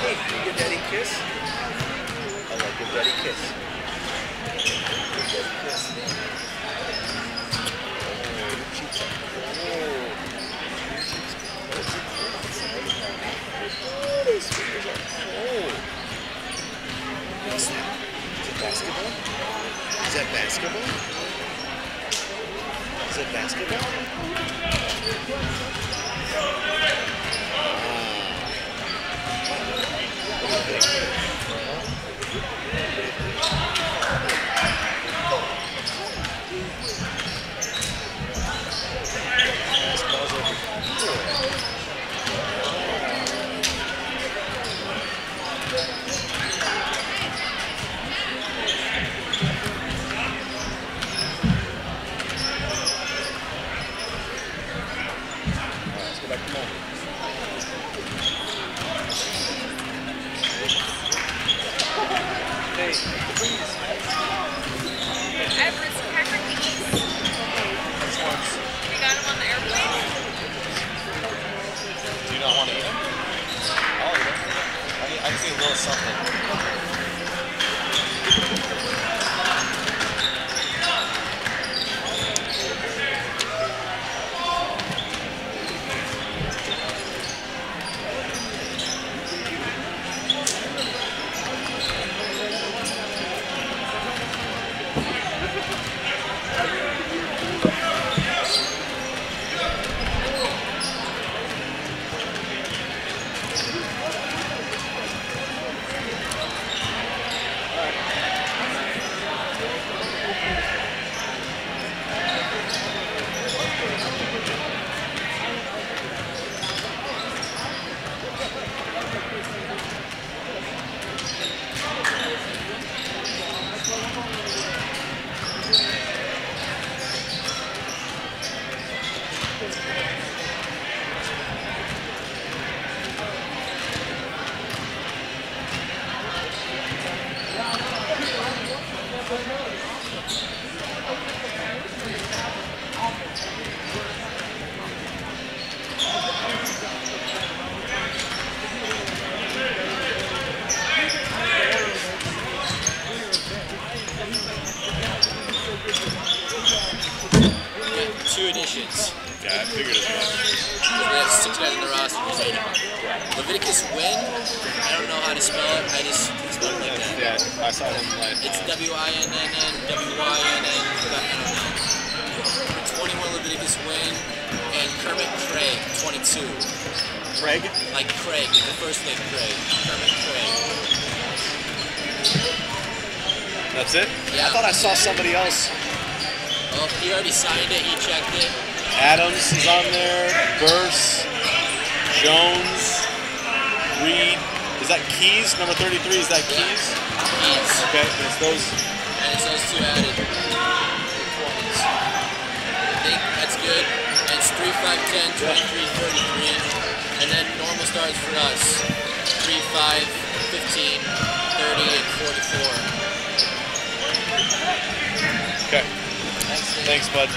Hey, can you give Daddy a kiss? I like give Daddy a kiss. Give Daddy a kiss. Oh, your cheeks are cold. Your cheeks are cold. Oh, those fingers are cold. What's that? Is it basketball? Is that basketball? Is it basketball? What do you think? Basketball's over here. Let's go back to mom. Hey, please. Everett's cracker cookies. Which ones? We got them on the airplane. Do you not want to eat them? I'll eat them. I just need a little something. Two additions. Yeah, I figured as much. We have 6 guys in the roster. There's 8 of them. Leviticus Wynn. I don't know how to spell it. I just spell it like that. Yeah, I saw him last It's time. W-I-N-N-N, W-I-N-N. I don't know. 21 Leviticus Wynn. And Kermit Craig, 22. Craig? Like Craig, the first name Craig. Kermit Craig. That's it? Yeah. I thought I saw somebody else. Well, he already signed it. He checked it. Adams is on there. Burse. Jones. Reed. Is that Keys? Number 33, is that Keys? Keys. Okay, it's those. And it's those 2 added. I think that's good. And it's 3, 5, 10, 23, 33. And then normal stars for us. 3, 5, 15, 30, and 44. Okay. Thanks, bud.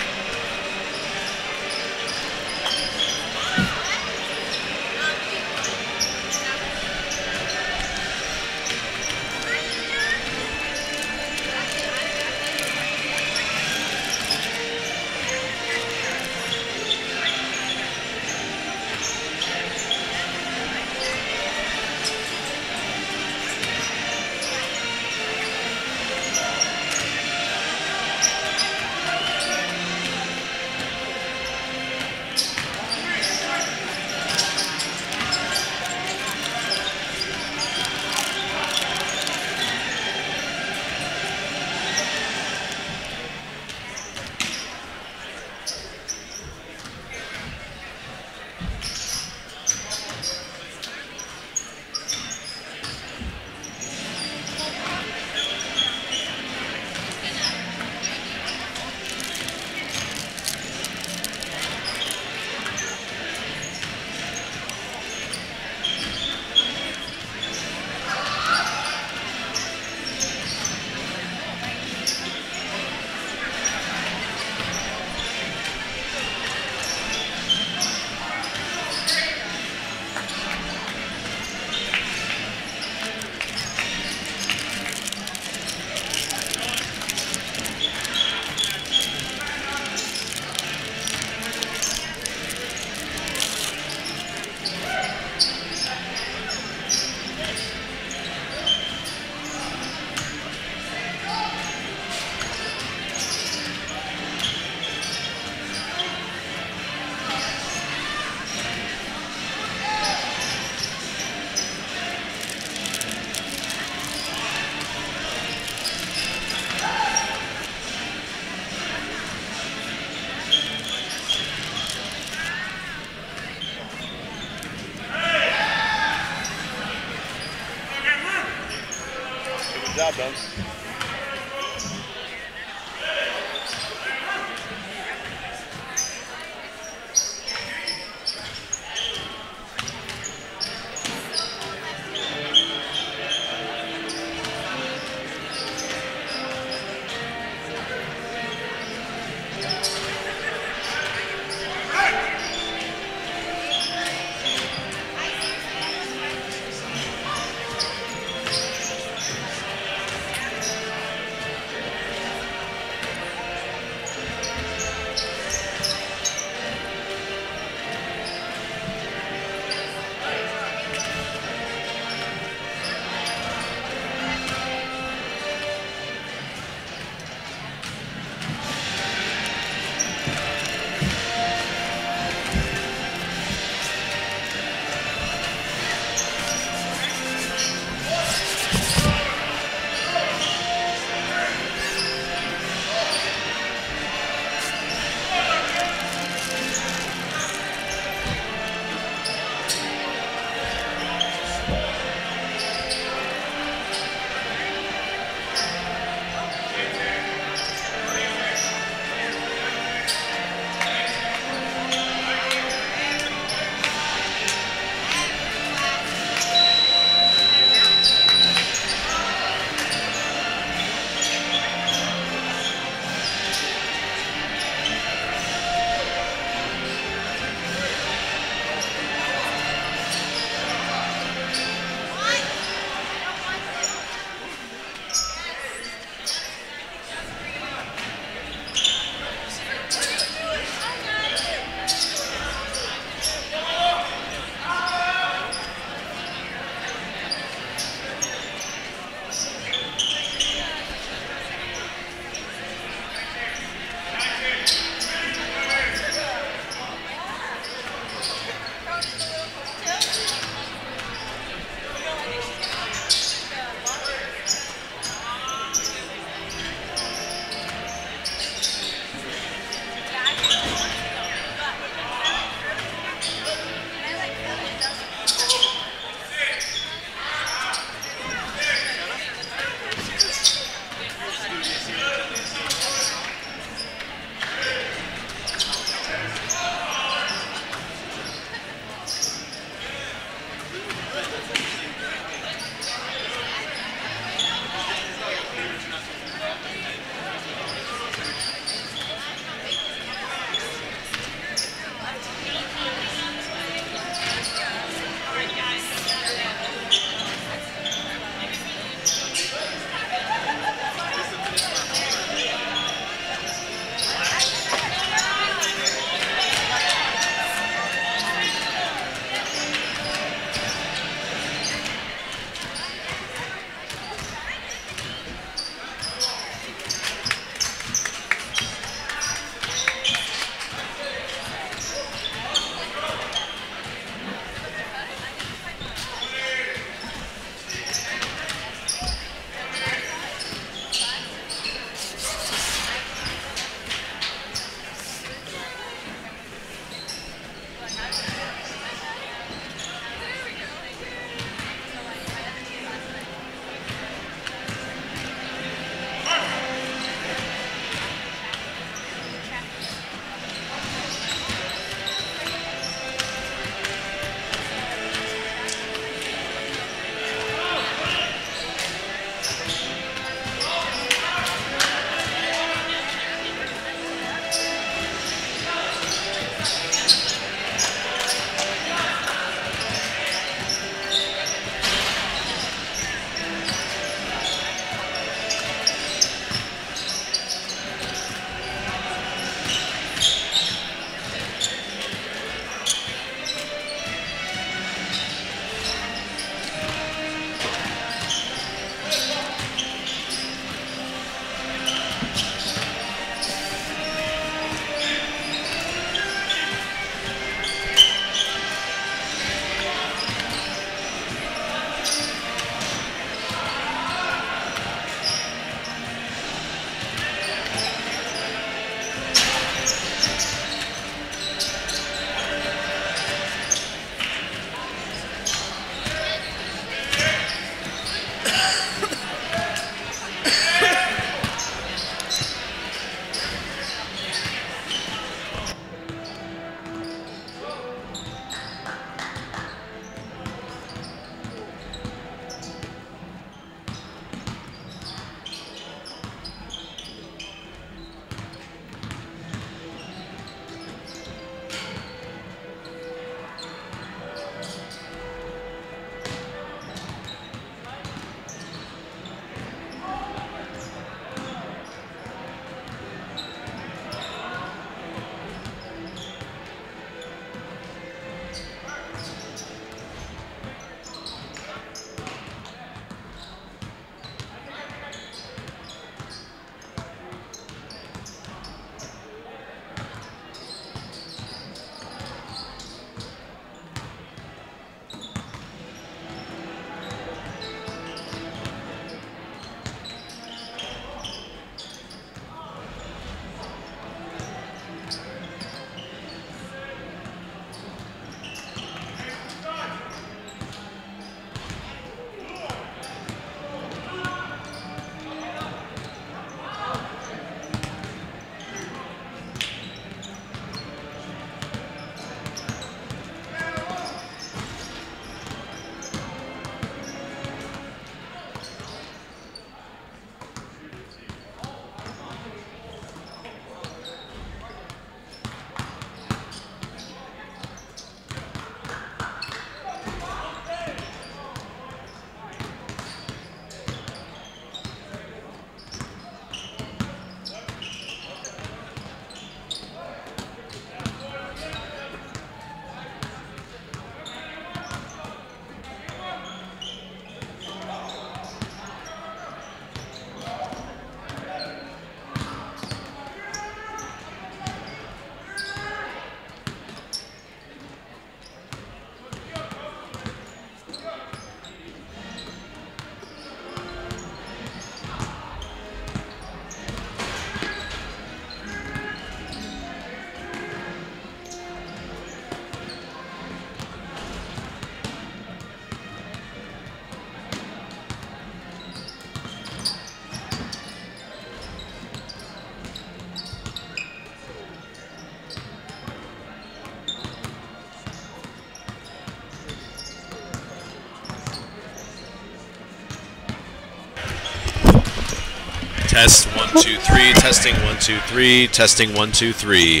Test 1 2 3. Testing 1 2 3. Testing 1 2 3.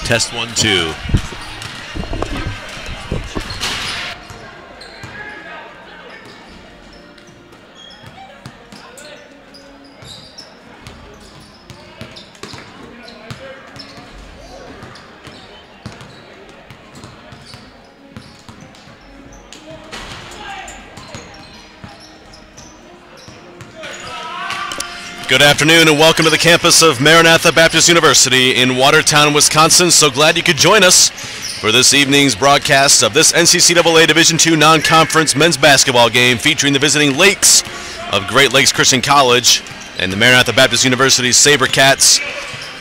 Test 1 2. Good afternoon and welcome to the campus of Maranatha Baptist University in Watertown, Wisconsin. So glad you could join us for this evening's broadcast of this NCAA Division II non-conference men's basketball game featuring the visiting Lakes of Great Lakes Christian College and the Maranatha Baptist University SaberCats.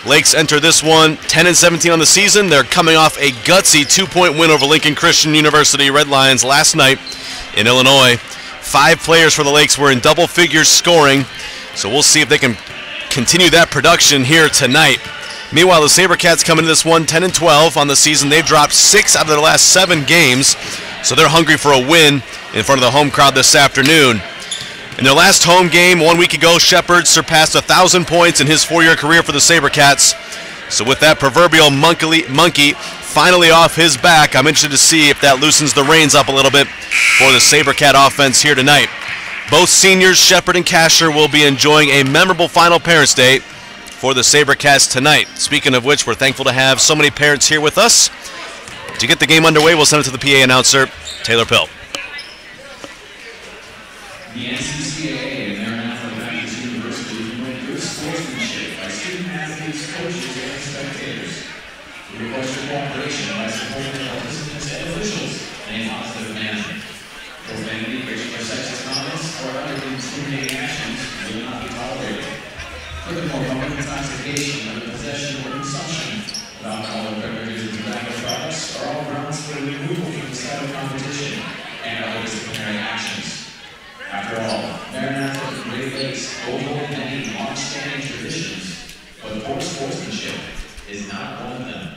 Lakes enter this one 10-17 on the season. They're coming off a gutsy 2-point win over Lincoln Christian University Red Lions last night in Illinois. 5 players for the Lakes were in double figures scoring. So we'll see if they can continue that production here tonight. Meanwhile, the SaberCats come into this one 10-12 on the season. They've dropped 6 out of their last 7 games, so they're hungry for a win in front of the home crowd this afternoon. In their last home game 1 week ago, Shepard surpassed 1,000 points in his 4-year career for the SaberCats. So with that proverbial monkey finally off his back, I'm interested to see if that loosens the reins up a little bit for the SaberCat offense here tonight. Both seniors, Shepard and Kasher, will be enjoying a memorable final Parents' Day for the SaberCats tonight. Speaking of which, we're thankful to have so many parents here with us. To get the game underway, we'll send it to the PA announcer, Taylor Pill. The NCAA and Maranatha Baptist University promote good sportsmanship student athletes, coaches, and spectators. We request your cooperation by supporting the participants and officials in a positive manner. Profanity, racial or sexist comments, or other intimidating actions will not be tolerated. Furthermore, public intoxication or the possession or consumption of alcoholic beverages and tobacco products are all grounds for removal from the site of competition and other disciplinary actions. After all, Maranatha and Great Lakes hold many long-standing traditions, but poor sportsmanship is not one of them.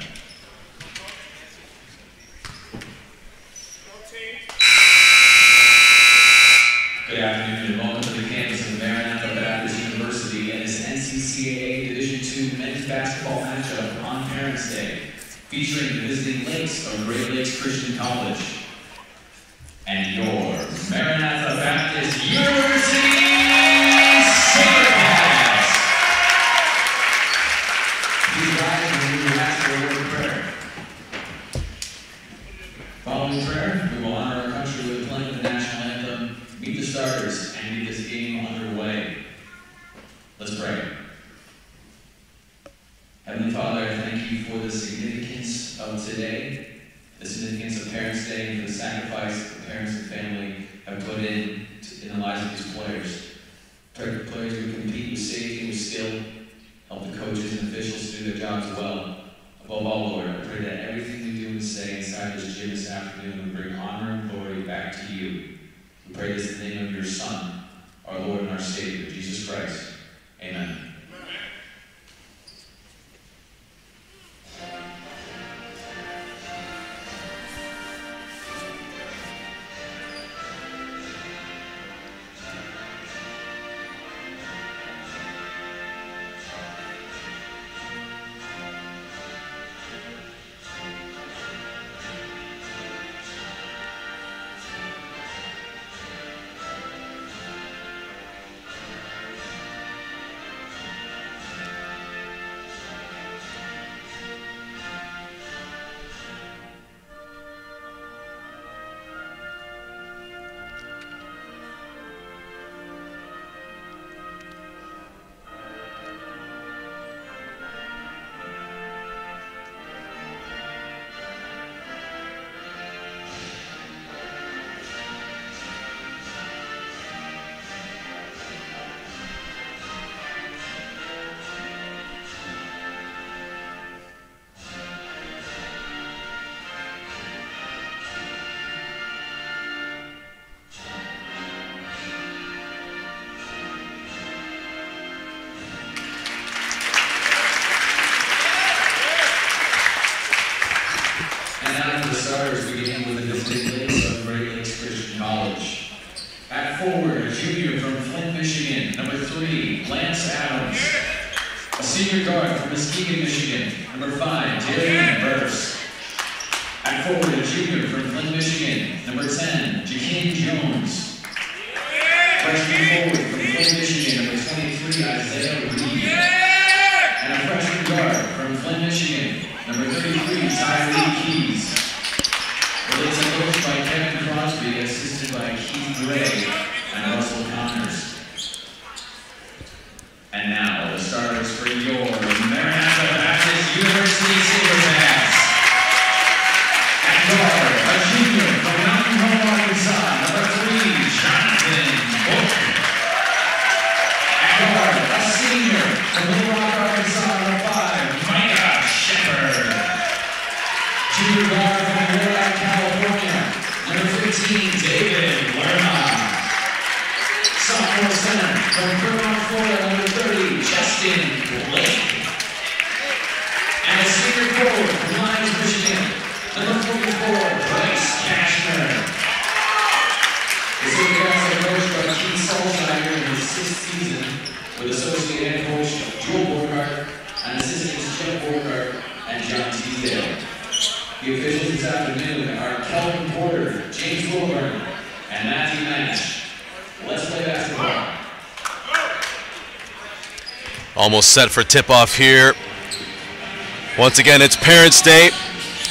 Good afternoon and welcome to the campus of Maranatha Baptist University and this NCCAA Division II men's basketball matchup on Parents' Day, featuring the visiting Lakes of Great Lakes Christian College and your Maranatha Baptist University Silverhats. Please rise and we will ask for a word of prayer. Following prayer, we will honor our country with playing the national anthem, meet the starters, and get this game underway. Let's pray. Heavenly Father, I thank you for the significance of today, the significance of Parents' Day, and for the sacrifice that the parents and family have put in the lives of these players. Pray that the players would compete with safety and with skill, help the coaches and officials do their jobs well. Above all, Lord, I pray that everything we do and say inside this gym this afternoon would bring honor and glory back to you. We pray this in the name of your Son, our Lord and our Savior, Jesus Christ. Amen. Starters beginning with the visiting Lakes of Great Lakes Christian College. At forward, a junior from Flint, Michigan, number 3, Lance Adams. A senior guard from Muskegon, Michigan, number 5, Darian Burst. At forward, a junior from Flint, Michigan, number 10, Jakeem Jones. Freshman forward from Flint, Michigan, number 23, Isaiah Reed. And a freshman guard from Flint, Michigan, number 33, Tyree Keys. The Lakes are coached by Kevin Crosby, assisted by Keith Gray and Russell Connors. And now, the starters for your Maranatha Baptist University Silverhats. At guard, a junior from Mountain Home, Arkansas, number 3, Jonathan Book. At guard, a senior from Little Rock, Arkansas, number 5, Micah Shepard. Junior guard from Maranatha, California, number 15, David Lerma. Sophomore center from Fremont, Florida, number 30, Justin Blake. And a senior forward from Lyons, Michigan, number 44, Bryce Cashner. The Silverhats are coached by Keith Solzheimer in his 6th season with associate head coach Joel Borgart and assistants Jeff Borgart and John Teasdale. The officials this afternoon are Kelvin Porter, James Wilburn, and Matthew Nash. Let's play basketball. Almost set for tip-off here. Once again, it's Parents' Day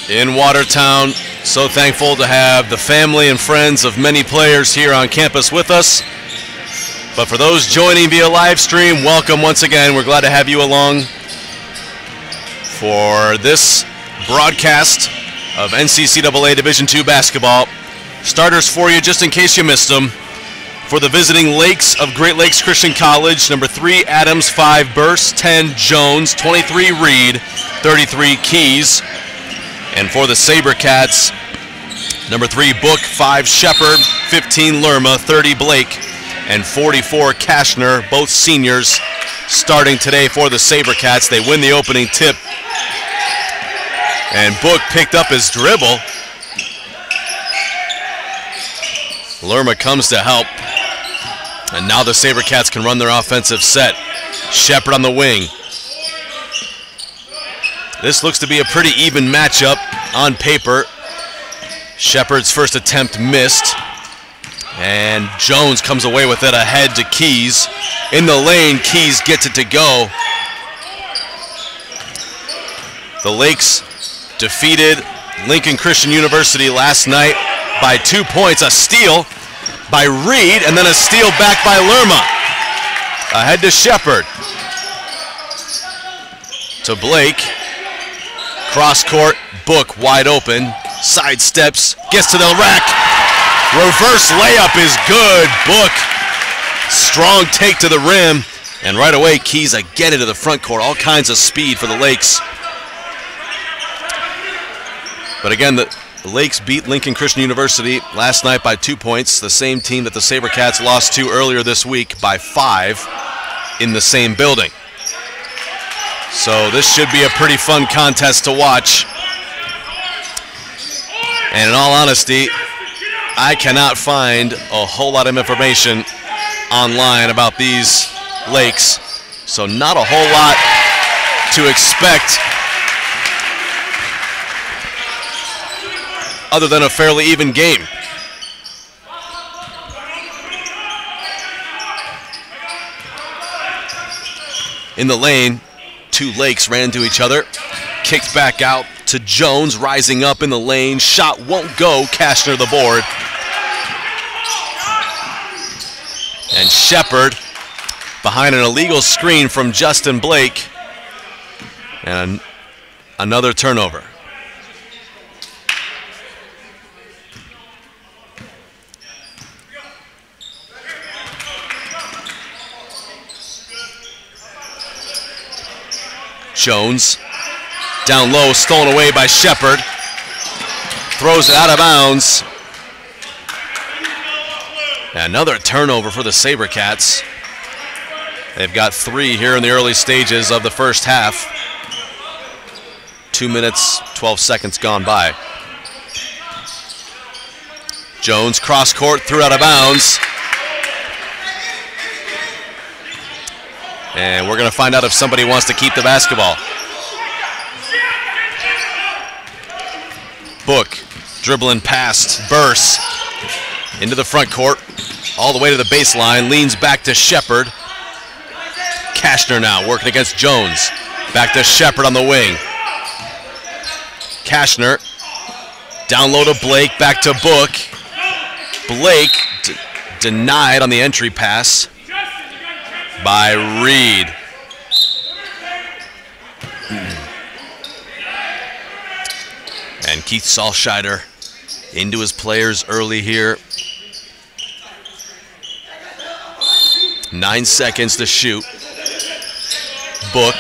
in Watertown. So thankful to have the family and friends of many players here on campus with us. But for those joining via live stream, welcome once again. We're glad to have you along for this broadcast of NCCAA Division II basketball. Starters for you, just in case you missed them. For the visiting Lakes of Great Lakes Christian College, number 3, Adams, 5, Burse, 10, Jones, 23, Reed, 33, Keys. And for the SaberCats, number 3, Book, 5, Shepard, 15, Lerma, 30, Blake, and 44, Kashner, both seniors, starting today for the SaberCats. They win the opening tip. And Book picked up his dribble. Lerma comes to help. And now the SaberCats can run their offensive set. Shepard on the wing. This looks to be a pretty even matchup on paper. Shepard's first attempt missed. And Jones comes away with it ahead to Keys. In the lane, Keys gets it to go. The Lakes defeated Lincoln Christian University last night by 2 points. A steal by Reed, and then a steal back by Lerma. Ahead to Shepard. To Blake. Cross court, Book wide open. Sidesteps, gets to the rack. Reverse layup is good. Book, strong take to the rim. And right away, Keys again into the front court. All kinds of speed for the Lakes. But again, the Lakes beat Lincoln Christian University last night by 2 points. The same team that the SaberCats lost to earlier this week by 5 in the same building. So this should be a pretty fun contest to watch. And in all honesty, I cannot find a whole lot of information online about these Lakes. So not a whole lot to expect other than a fairly even game. In the lane, 2 Lakes ran into each other. Kicked back out to Jones, rising up in the lane. Shot won't go. Kashner the board. And Shepard behind an illegal screen from Justin Blake. And another turnover. Jones, down low, stolen away by Shepard. Throws it out of bounds. Another turnover for the SaberCats. They've got 3 here in the early stages of the first half. 2 minutes, 12 seconds gone by. Jones, cross court, threw out of bounds. And we're going to find out if somebody wants to keep the basketball. Book, dribbling past Burse into the front court, all the way to the baseline, leans back to Shepard. Kashner now working against Jones. Back to Shepard on the wing. Kashner, down low to Blake, back to Book. Blake denied on the entry pass by Reed. And Keith Salscheider into his players early here. 9 seconds to shoot. Book,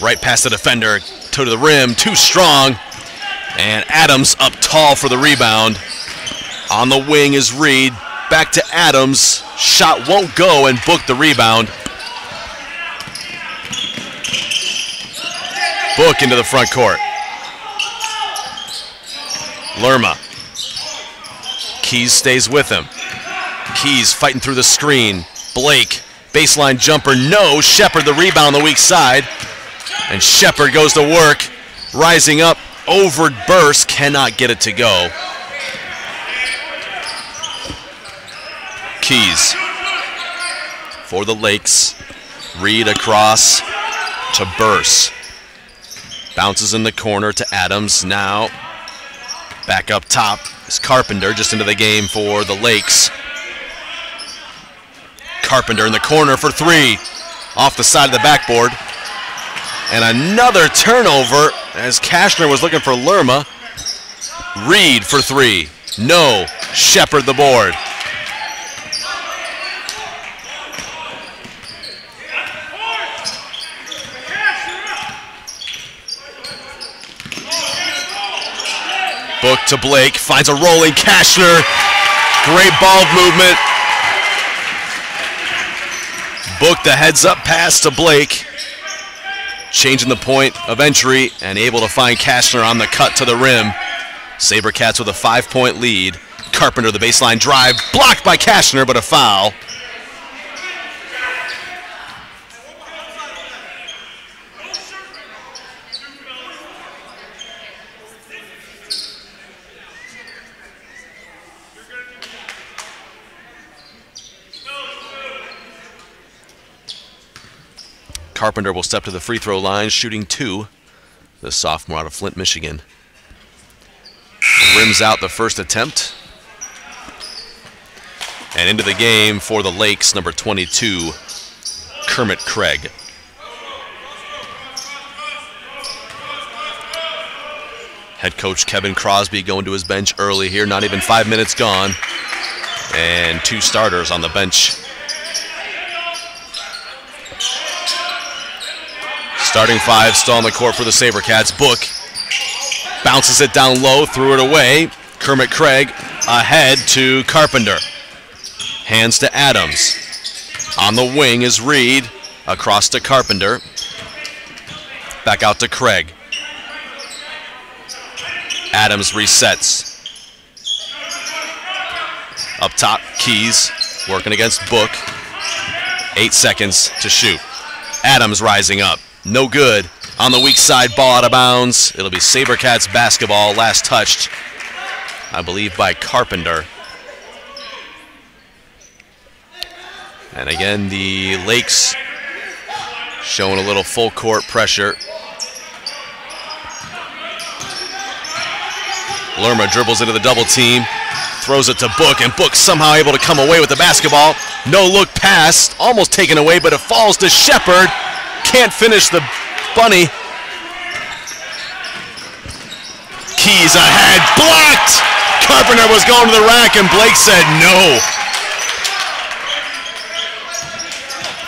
right past the defender, toe to the rim, too strong. And Adams up tall for the rebound. On the wing is Reed, back to Adams. Shot won't go, and Book the rebound. Book into the front court. Lerma. Keys stays with him. Keys fighting through the screen. Blake, baseline jumper, no. Shepard the rebound on the weak side. And Shepard goes to work, rising up over Burse, cannot get it to go. Keys for the Lakes. Reed across to Burse. Bounces in the corner to Adams. Now back up top is Carpenter, just into the game for the Lakes. Carpenter in the corner for three. Off the side of the backboard. And another turnover as Kashner was looking for Lerma. Reed for three. No. Shepard the board. Book to Blake. Finds a rolling Kashner. Great ball movement. Book the heads-up pass to Blake. Changing the point of entry and able to find Kashner on the cut to the rim. SaberCats with a 5-point lead. Carpenter, the baseline drive, blocked by Kashner, but a foul. Carpenter will step to the free throw line, shooting two. The sophomore out of Flint, Michigan. Rims out the first attempt. And into the game for the Lakes, number 22, Kermit Craig. Head coach Kevin Crosby going to his bench early here, not even 5 minutes gone. And two starters on the bench. Starting five still on the court for the SaberCats. Book bounces it down low, threw it away. Kermit Craig ahead to Carpenter. Hands to Adams. On the wing is Reed. Across to Carpenter. Back out to Craig. Adams resets. Up top, Keys working against Book. 8 seconds to shoot. Adams rising up. No good. On the weak side, ball out of bounds. It'll be SaberCats basketball, last touched, I believe, by Carpenter. And again, the Lakes showing a little full court pressure. Lerma dribbles into the double team, throws it to Book, and Book somehow able to come away with the basketball. No look pass, almost taken away, but it falls to Shepard. Can't finish the bunny. Keys ahead, blocked! Carpenter was going to the rack and Blake said no.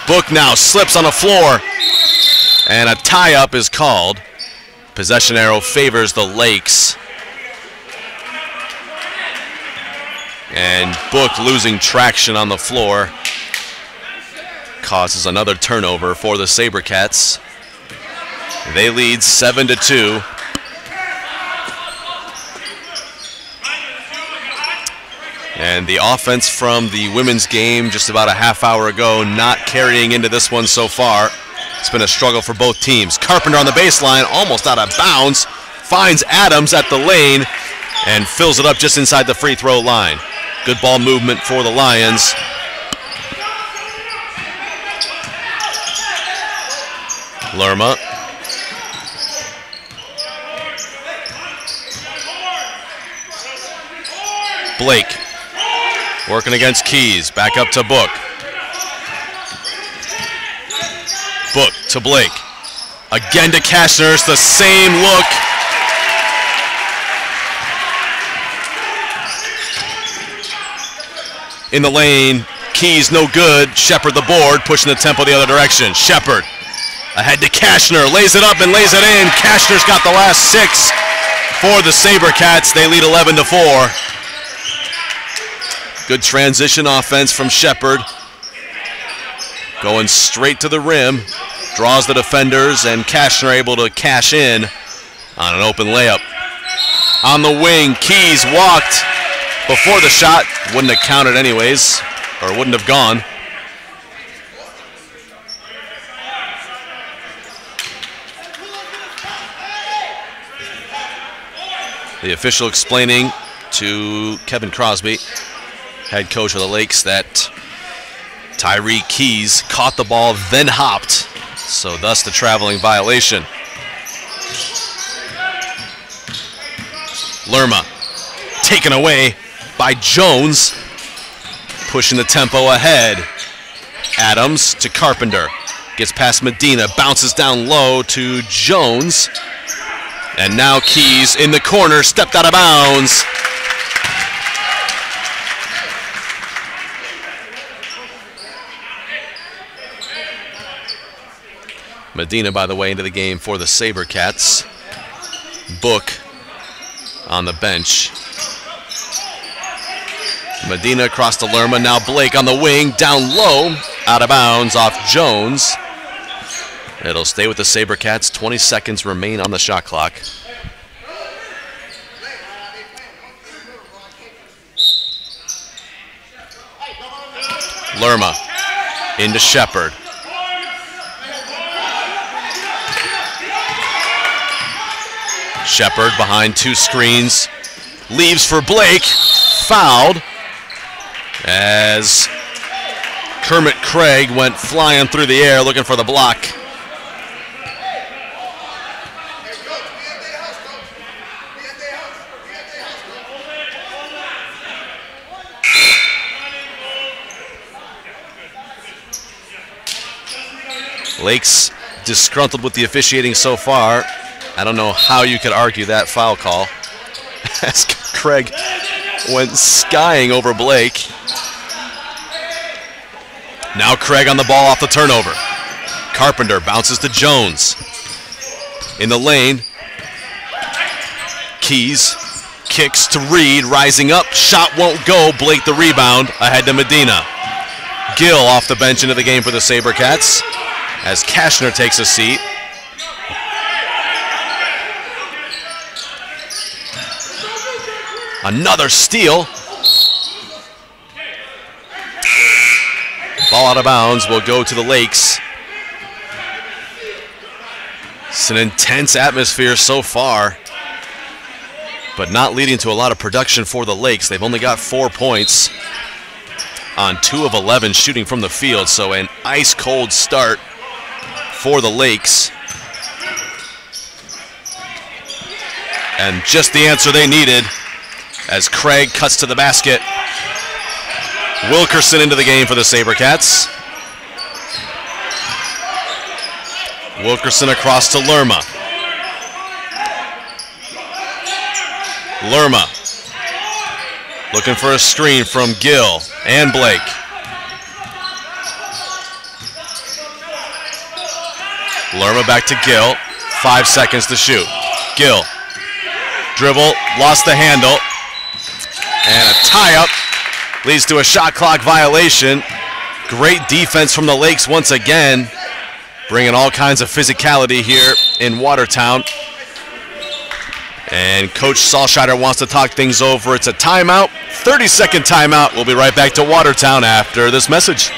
Book now slips on the floor and a tie-up is called. Possession arrow favors the Lakes. And Book losing traction on the floor causes another turnover for the SaberCats. They lead 7-2. And the offense from the women's game just about a half hour ago not carrying into this one so far. It's been a struggle for both teams. Carpenter on the baseline, almost out of bounds, finds Adams at the lane and fills it up just inside the free throw line. Good ball movement for the Lions. Lerma. Blake working against Keys. Back up to Book. Book to Blake. Again to Kashner. It's the same look. In the lane. Keys no good. Shepard the board. Pushing the tempo the other direction. Shepard. Ahead to Kashner, lays it up and lays it in. Kashner's got the last 6 for the SaberCats. They lead 11-4. Good transition offense from Shepard. Going straight to the rim. Draws the defenders and Kashner able to cash in on an open layup. On the wing, Keys walked before the shot. Wouldn't have counted anyways, or wouldn't have gone. The official explaining to Kevin Crosby, head coach of the Lakes, that Tyree Keys caught the ball, then hopped, so thus the traveling violation. Lerma taken away by Jones, pushing the tempo ahead. Adams to Carpenter. Gets past Medina, bounces down low to Jones. And now Keys in the corner, stepped out of bounds. Medina, by the way, into the game for the SaberCats. Book on the bench. Medina across to Lerma, now Blake on the wing, down low, out of bounds off Jones. It'll stay with the SaberCats. 20 seconds remain on the shot clock. Lerma into Shepard. Shepard behind two screens. Leaves for Blake. Fouled as Kermit Craig went flying through the air looking for the block. Lake's disgruntled with the officiating so far. I don't know how you could argue that foul call. As Craig went skying over Blake. Now Craig on the ball off the turnover. Carpenter bounces to Jones. In the lane. Keys kicks to Reed, rising up. Shot won't go. Blake the rebound. Ahead to Medina. Gill off the bench into the game for the SaberCats as Kashner takes a seat. Another steal. Ball out of bounds will go to the Lakes. It's an intense atmosphere so far, but not leading to a lot of production for the Lakes. They've only got 4 points on 2 of 11 shooting from the field, so an ice-cold start for the Lakes. And just the answer they needed as Craig cuts to the basket. Wilkerson into the game for the SaberCats. Wilkerson across to Lerma. Lerma looking for a screen from Gill and Blake. Lerma back to Gill. 5 seconds to shoot. Gill. Dribble, lost the handle. And a tie-up leads to a shot clock violation. Great defense from the Lakes once again, bringing all kinds of physicality here in Watertown. And Coach Salscheider wants to talk things over. It's a timeout, 30-second timeout. We'll be right back to Watertown after this message.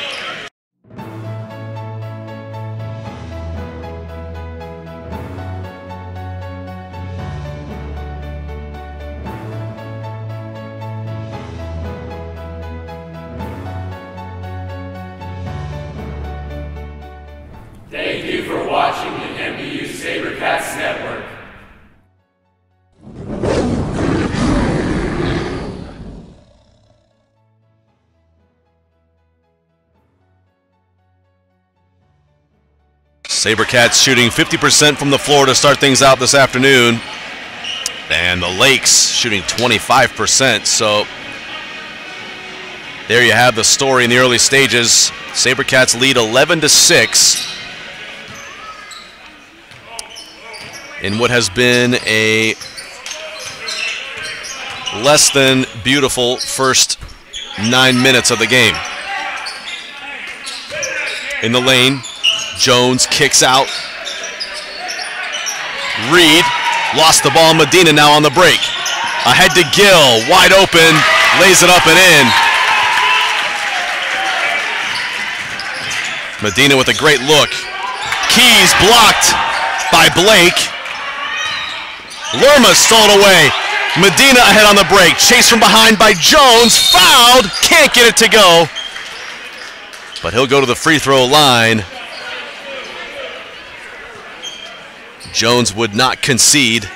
Thank you for watching the MBU SaberCats Network. SaberCats shooting 50% from the floor to start things out this afternoon. And the Lakes shooting 25%. So there you have the story in the early stages. SaberCats lead 11-6. In what has been a less than beautiful first 9 minutes of the game. In the lane, Jones kicks out. Reed lost the ball. Medina now on the break. Ahead to Gill, wide open, lays it up and in. Medina with a great look. Keys blocked by Blake. Lerma stole it away. Medina ahead on the break. Chased from behind by Jones. Fouled. Can't get it to go. But he'll go to the free throw line. Jones would not concede.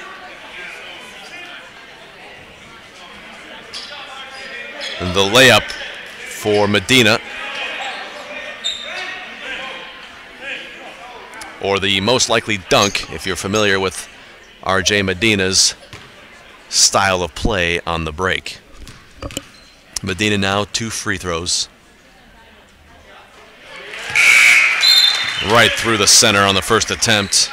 And the layup for Medina. or the most likely dunk if you're familiar with R.J. Medina's style of play on the break. Medina now 2 free throws. Right through the center on the first attempt.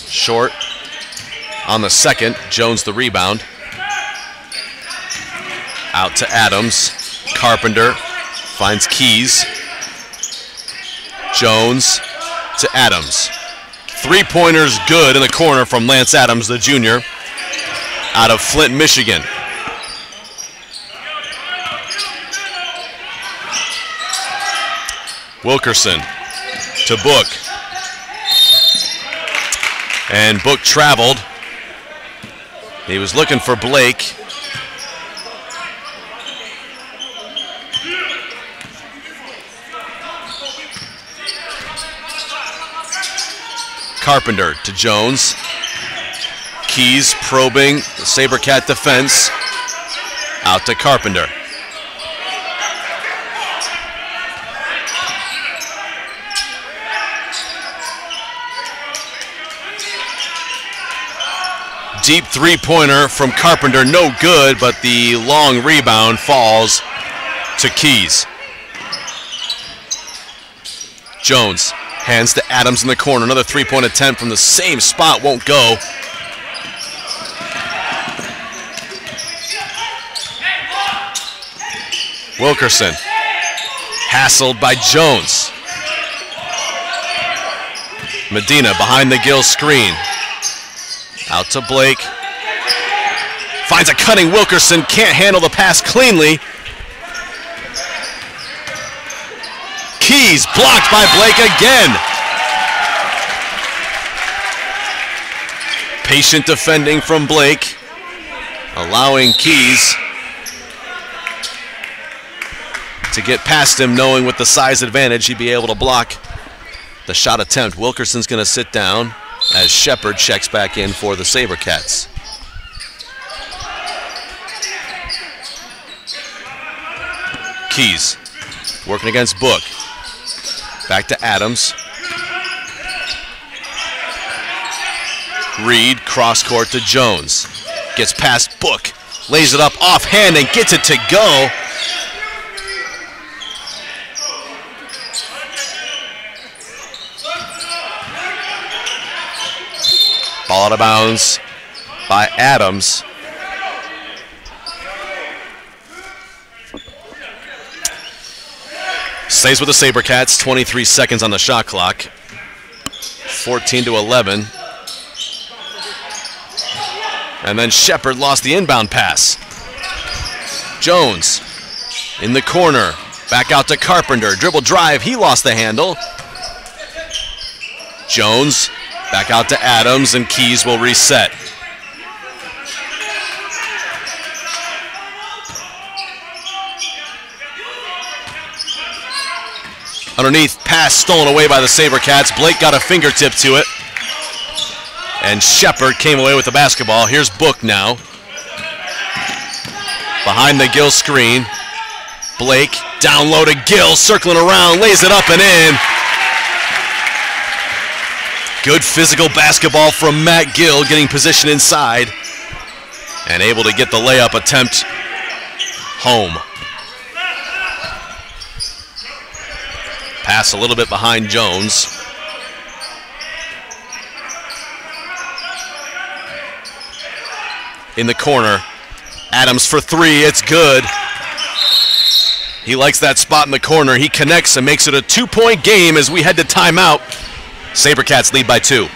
Short on the second. Jones the rebound. Out to Adams. Carpenter finds Keys. Jones to Adams. 3-pointers good in the corner from Lance Adams, the junior, out of Flint, Michigan. Wilkerson to Book. And Book traveled. He was looking for Blake. Carpenter to Jones. Keys probing the SaberCat defense. Out to Carpenter. Deep 3-pointer from Carpenter, no good, but the long rebound falls to Keys. Jones hands to Adams in the corner. Another 3-point attempt from the same spot won't go. Wilkerson hassled by Jones. Medina behind the Gill screen. Out to Blake. Finds a cutting Wilkerson. Can't handle the pass cleanly. Keys blocked by Blake again. Patient defending from Blake, allowing Keys to get past him, knowing with the size advantage he'd be able to block the shot attempt. Wilkerson's going to sit down as Shepard checks back in for the SaberCats. Keys working against Book. Back to Adams. Reed, cross court to Jones. Gets past Book. Lays it up offhand and gets it to go. Ball out of bounds by Adams. Stays with the SaberCats, 23 seconds on the shot clock. 14-11. And then Shepard lost the inbound pass. Jones in the corner. Back out to Carpenter. Dribble drive. He lost the handle. Jones back out to Adams, and Keys will reset. Underneath, pass stolen away by the SaberCats. Blake got a fingertip to it. And Shepard came away with the basketball. Here's Book now. Behind the Gill screen. Blake down low to Gill, circling around, lays it up and in. Good physical basketball from Matt Gill, getting position inside and able to get the layup attempt home. Pass a little bit behind Jones. In the corner, Adams for three, it's good. He likes that spot in the corner. He connects and makes it a 2-point game as we head to timeout. SaberCats lead by 2.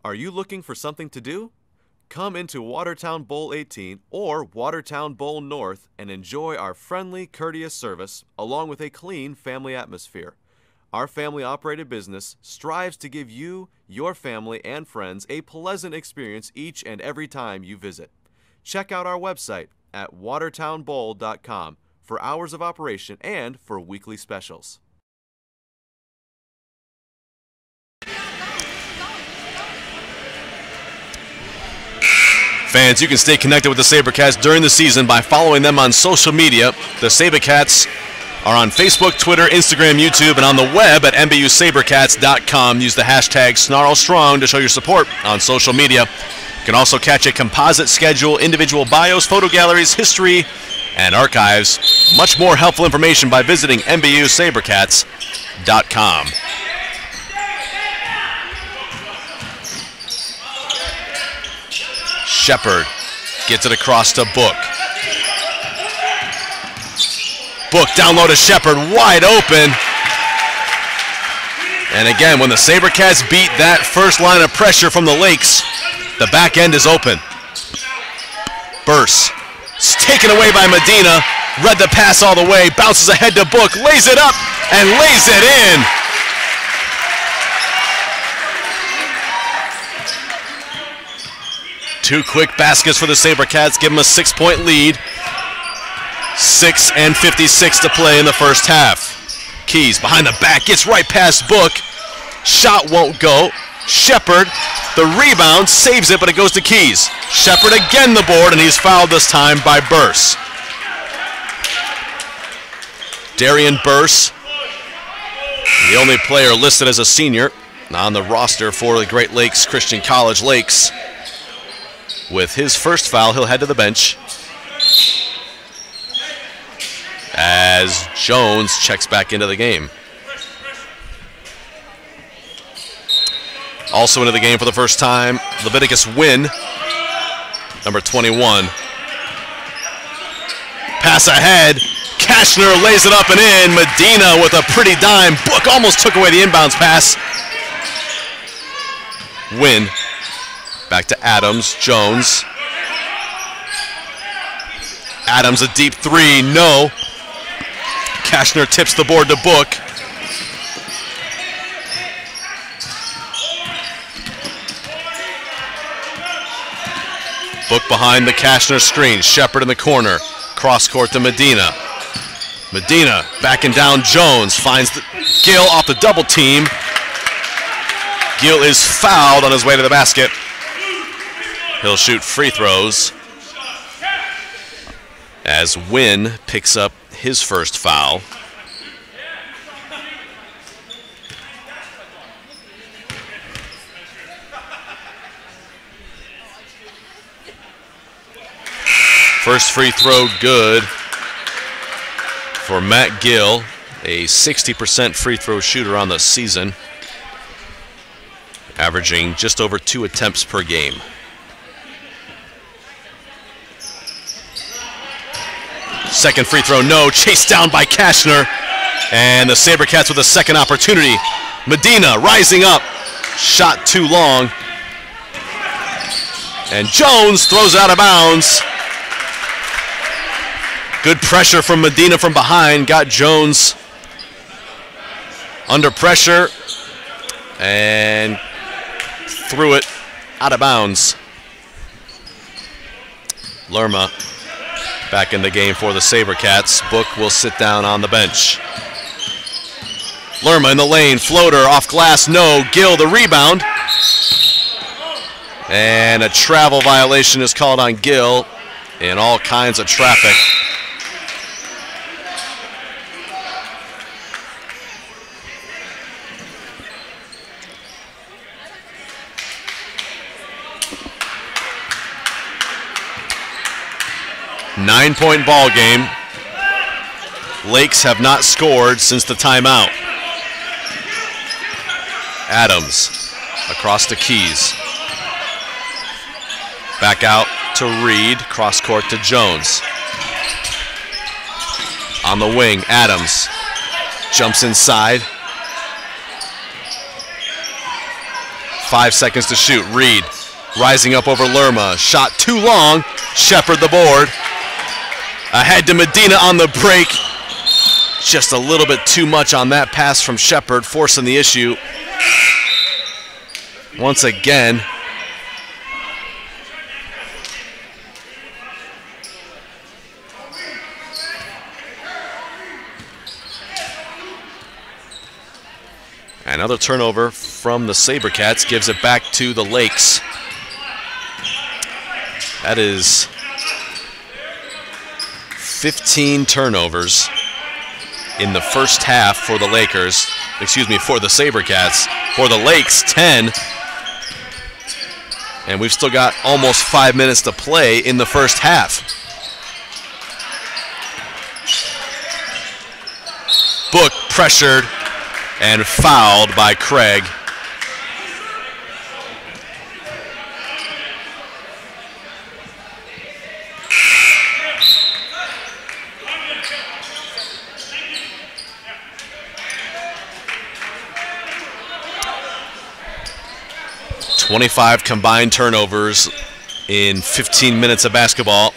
Are you looking for something to do? Come into Watertown Bowl 18 or Watertown Bowl North and enjoy our friendly, courteous service along with a clean family atmosphere. Our family-operated business strives to give you, your family, and friends a pleasant experience each and every time you visit. Check out our website at watertownbowl.com for hours of operation and for weekly specials. Fans, you can stay connected with the SaberCats during the season by following them on social media. The SaberCats are on Facebook, Twitter, Instagram, YouTube, and on the web at mbusabercats.com. Use the hashtag SnarlStrong to show your support on social media. You can also catch a composite schedule, individual bios, photo galleries, history, and archives. Much more helpful information by visiting mbusabercats.com. Shepard gets it across to Book. Book down low to Shepard, wide open. And again, when the SaberCats beat that first line of pressure from the Lakes, the back end is open. Burse. It's taken away by Medina. Read the pass all the way, bounces ahead to Book, lays it up, and lays it in. Two quick baskets for the SaberCats, give them a 6-point lead. 6:56 to play in the first half. Keys behind the back, gets right past Book. Shot won't go. Shepard, the rebound, saves it, but it goes to Keys. Shepard again the board, and he's fouled this time by Burse. Darian Burse, the only player listed as a senior on the roster for the Great Lakes Christian College Lakes. With his first foul, he'll head to the bench as Jones checks back into the game. Also into the game for the first time, Leviticus Wynn, number 21. Pass ahead, Kashner lays it up and in. Medina with a pretty dime. Book almost took away the inbounds pass. Wynn. Back to Adams, Jones. Adams a deep three, no. Kashner tips the board to Book. Book behind the Kashner screen. Shepard in the corner. Cross court to Medina. Medina backing down Jones. Finds Gill off the double team. Gill is fouled on his way to the basket. He'll shoot free throws as Wynn picks up his first foul. First free throw good for Matt Gill, a 60% free throw shooter on the season, averaging just over 2 attempts per game. Second free throw, no. Chased down by Kashner. And the SaberCats with a second opportunity. Medina rising up. Shot too long. And Jones throws it out of bounds. Good pressure from Medina from behind. Got Jones under pressure. And threw it out of bounds. Lerma back in the game for the SaberCats. Book will sit down on the bench. Lerma in the lane, floater off glass, no. Gill the rebound. And a travel violation is called on Gill in all kinds of traffic. Nine-point ball game. Lakes have not scored since the timeout. Adams across the Keys. Back out to Reed. Cross court to Jones. On the wing, Adams jumps inside. 5 seconds to shoot. Reed rising up over Lerma. Shot too long. Shepard the board. Ahead to Medina on the break. Just a little bit too much on that pass from Shepard, forcing the issue. Once again. Another turnover from the SaberCats gives it back to the Lakes. That is 15 turnovers in the first half for the Lakers. Excuse me, for the SaberCats. For the Lakes, 10. And we've still got almost 5 minutes to play in the first half. Book pressured and fouled by Craig. .25 combined turnovers in 15 minutes of basketball.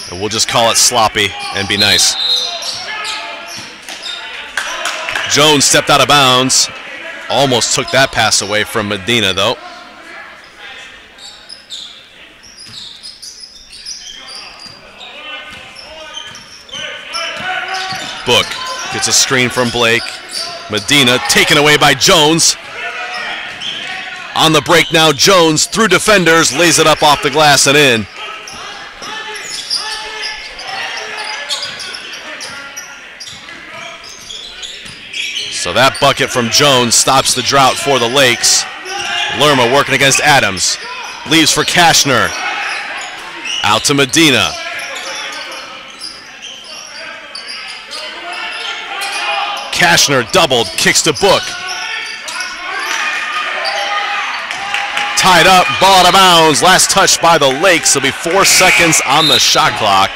And we'll just call it sloppy and be nice. Jones stepped out of bounds. Almost took that pass away from Medina, though. Book gets a screen from Blake. Medina taken away by Jones. On the break now, Jones through defenders, lays it up off the glass and in. So that bucket from Jones stops the drought for the Lakes. Lerma working against Adams. Leaves for Kashner. Out to Medina. Kashner doubled, kicks to Book. Tied up, ball out of bounds. Last touch by the Lakes. There'll be 4 seconds on the shot clock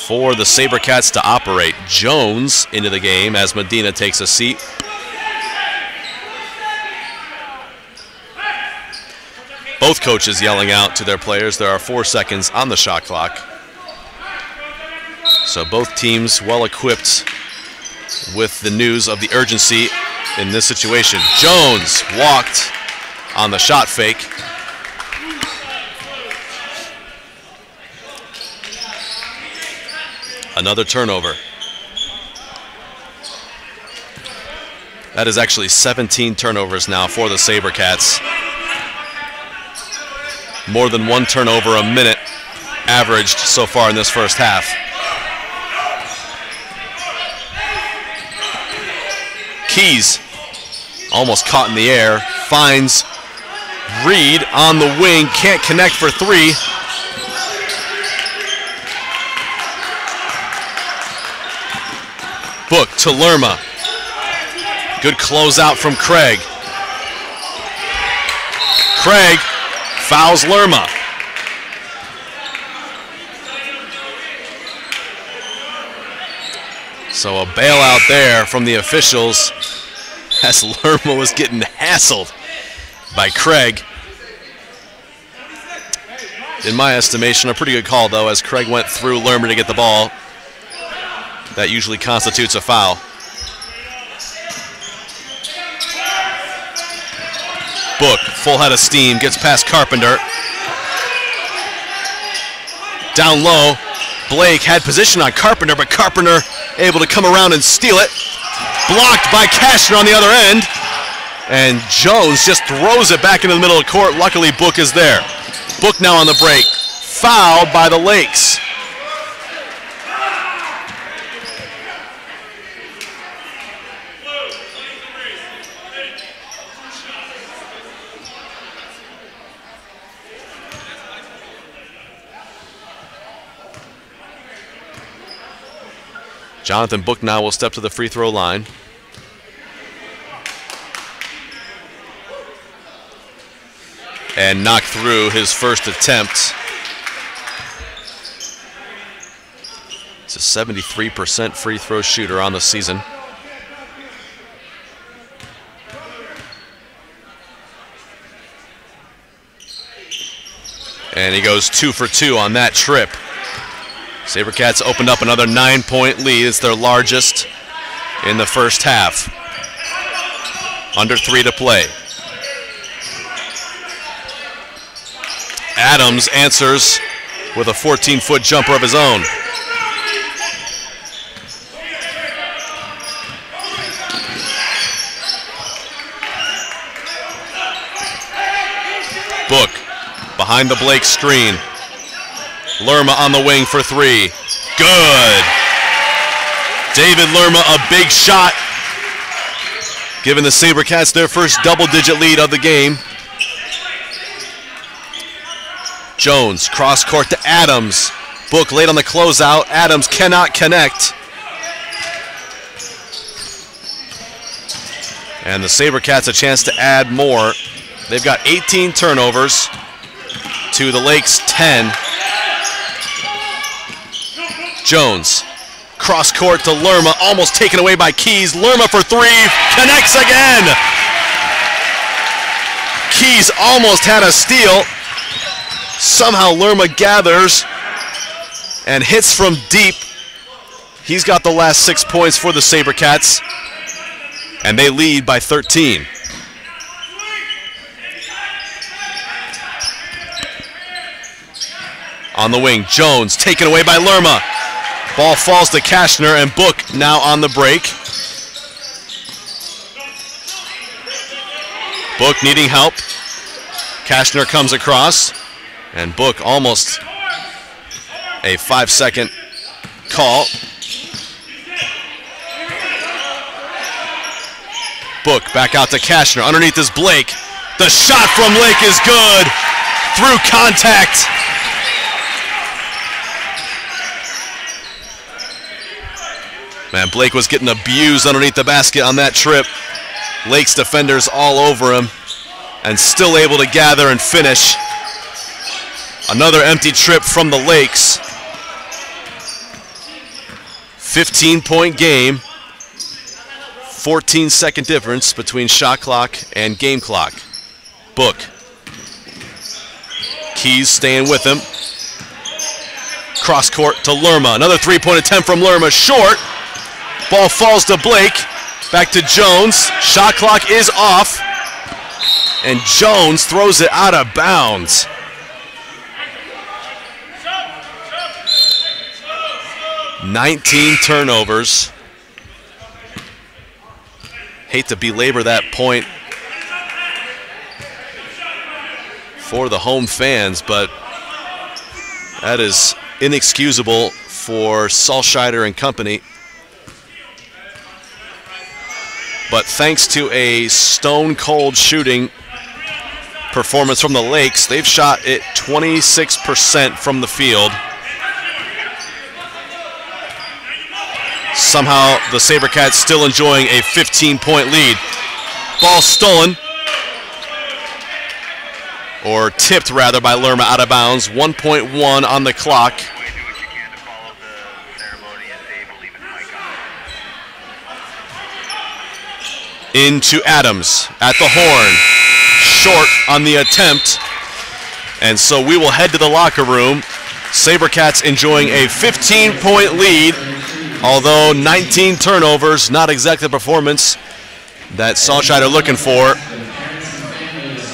for the SaberCats to operate. Jones into the game as Medina takes a seat. Both coaches yelling out to their players. There are 4 seconds on the shot clock. So both teams well equipped with the news of the urgency in this situation. Jones walked on the shot fake. Another turnover. That is actually 17 turnovers now for the SaberCats. More than 1 turnover a minute averaged so far in this first half. Keys almost caught in the air, finds Reed on the wing, can't connect for 3. Book to Lerma. Good closeout from Craig. Craig fouls Lerma. So a bailout there from the officials as Lerma was getting hassled by Craig. In my estimation, a pretty good call, though, as Craig went through Lerma to get the ball. That usually constitutes a foul. Book, full head of steam, gets past Carpenter. Down low, Blake had position on Carpenter, but Carpenter able to come around and steal it. Blocked by Kashner on the other end. And Jones just throws it back into the middle of the court. Luckily, Book is there. Book now on the break. Fouled by the Lakes. Jonathan Book now will step to the free throw line. And knock through his first attempt. It's a 73% free throw shooter on the season. And he goes 2 for 2 on that trip. SaberCats opened up another 9-point lead. It's their largest in the first half. Under 3 to play. Adams answers with a 14-foot jumper of his own. behind the Blake screen. Lerma on the wing for three. Good. David Lerma, a big shot, giving the SaberCats their first double-digit lead of the game. Jones, cross court to Adams. Book late on the closeout. Adams cannot connect. And the SaberCats a chance to add more. They've got 18 turnovers to the Lakes 10. Jones, cross court to Lerma, almost taken away by Keys. Lerma for three, connects again. Keys almost had a steal. Somehow Lerma gathers and hits from deep. He's got the last 6 points for the SaberCats, and they lead by 13. On the wing, Jones taken away by Lerma. Ball falls to Kashner, and Book now on the break. Book needing help. Kashner comes across, and Book almost a 5-second call. Book back out to Kashner. Underneath is Blake. The shot from Lake is good. Through contact. Man, Blake was getting abused underneath the basket on that trip. Lake's defenders all over him, and still able to gather and finish. Another empty trip from the Lakes. 15-point game. 14-second difference between shot clock and game clock. Book. Keys staying with him. Cross court to Lerma. Another three-point attempt from Lerma. Short. Ball falls to Blake. Back to Jones. Shot clock is off. And Jones throws it out of bounds. "19 turnovers. Hate to belabor that point for the home fans, but that is inexcusable for Salscheider and company. But thanks to a stone-cold shooting performance from the Lakes, they've shot it 26% from the field. Somehow the SaberCats still enjoying a 15-point lead. Ball stolen, or tipped rather, by Lerma out of bounds. 1.1 on the clock. Into Adams at the horn. Short on the attempt. And so we will head to the locker room. SaberCats enjoying a 15-point lead, although 19 turnovers, not exactly the performance that Salscheider looking for.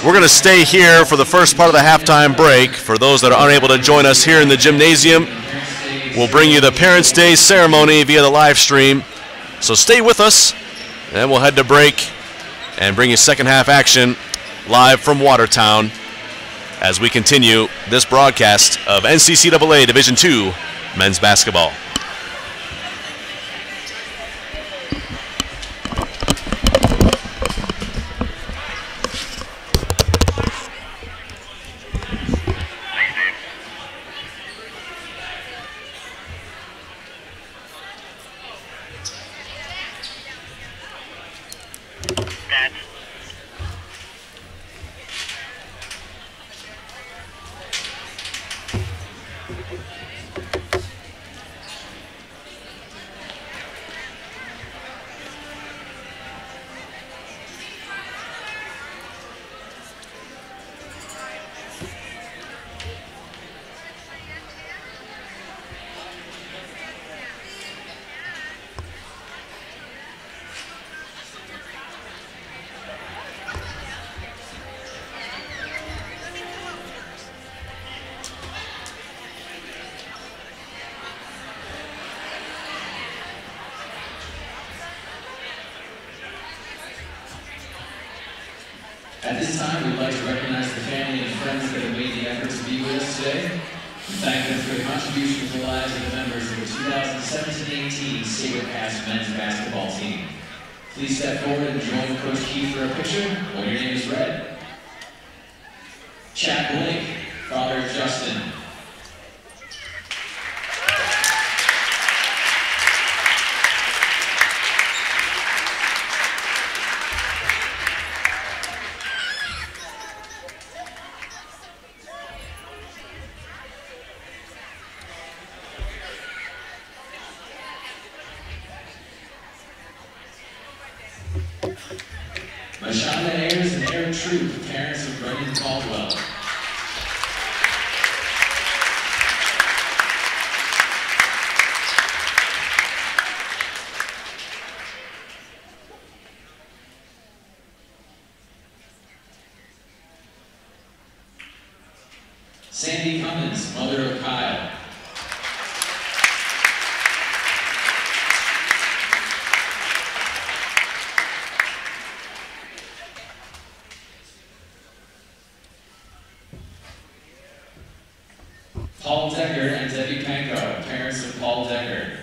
We're going to stay here for the first part of the halftime break. For those that are unable to join us here in the gymnasium, we'll bring you the Parents' Day ceremony via the live stream. So stay with us, and we'll head to break and bring you second half action live from Watertown as we continue this broadcast of NCCAA Division II men's basketball. At this time, we'd like to recognize the family and friends that have made the effort to be with us today, and thank them for their contribution to the lives of the members of the 2017-18 SaberCats men's basketball team. Please step forward and join Coach Keith for a picture when your name is read. Chad Blake, Father Justin. Mashonda Ayers and Eric Troop, parents of Brendan Caldwell. Sandy Cummins, mother of Kyle. Paul Decker and Debbie Panko, parents of Paul Decker.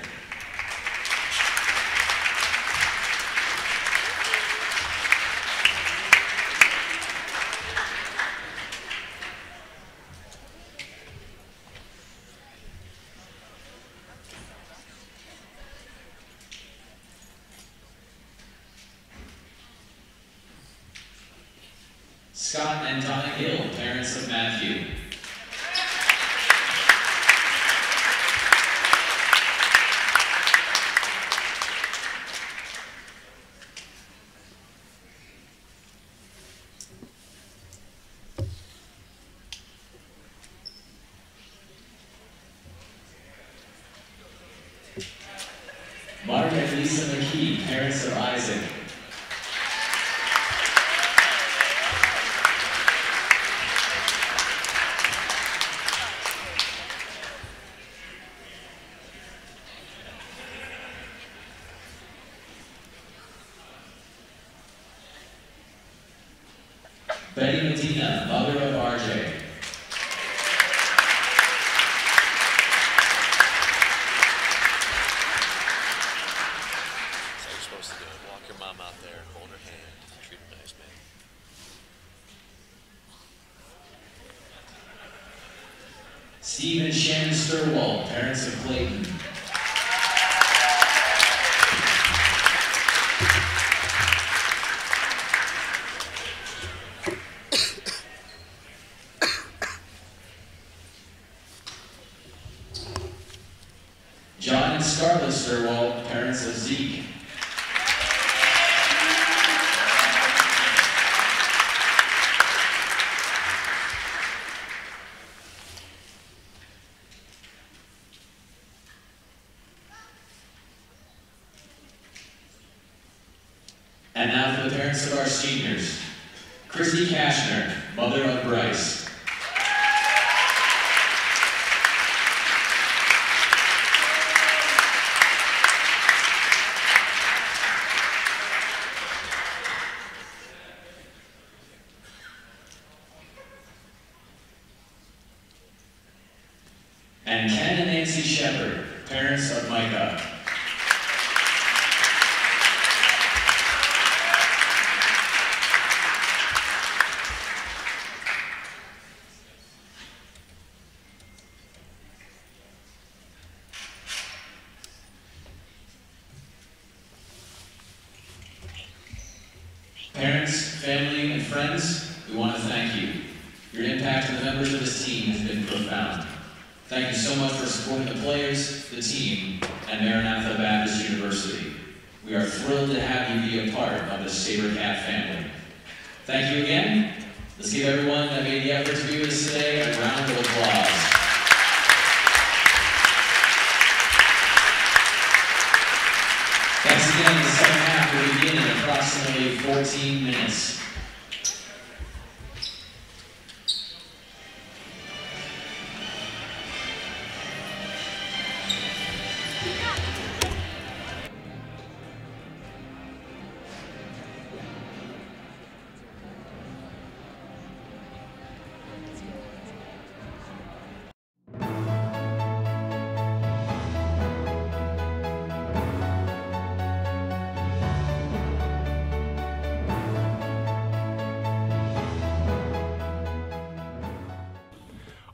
Scott and Donna Hill, parents of Matthew. Mark and Lisa McKee, parents of Isaac. Betty Medina, mother of RJ. Walk your mom out there, hold her hand, treat her nice, man. Steve and Shannon Sturwald, parents of Clayton. John and Scarlett Sturwald, parents of Zeke. And now for the parents of our seniors. Christy Kashner, mother of Bryce. And Ken and Nancy Shepard, parents of Micah. Parents, family, and friends, we want to thank you. Your impact on the members of this team has been profound. Thank you so much for supporting the players, the team, and Maranatha Baptist University. We are thrilled to have you be a part of the SaberCat family. Thank you again. Let's give everyone that made the effort to be with us today a round of applause. Thanks again. The second half will begin in approximately 14 minutes.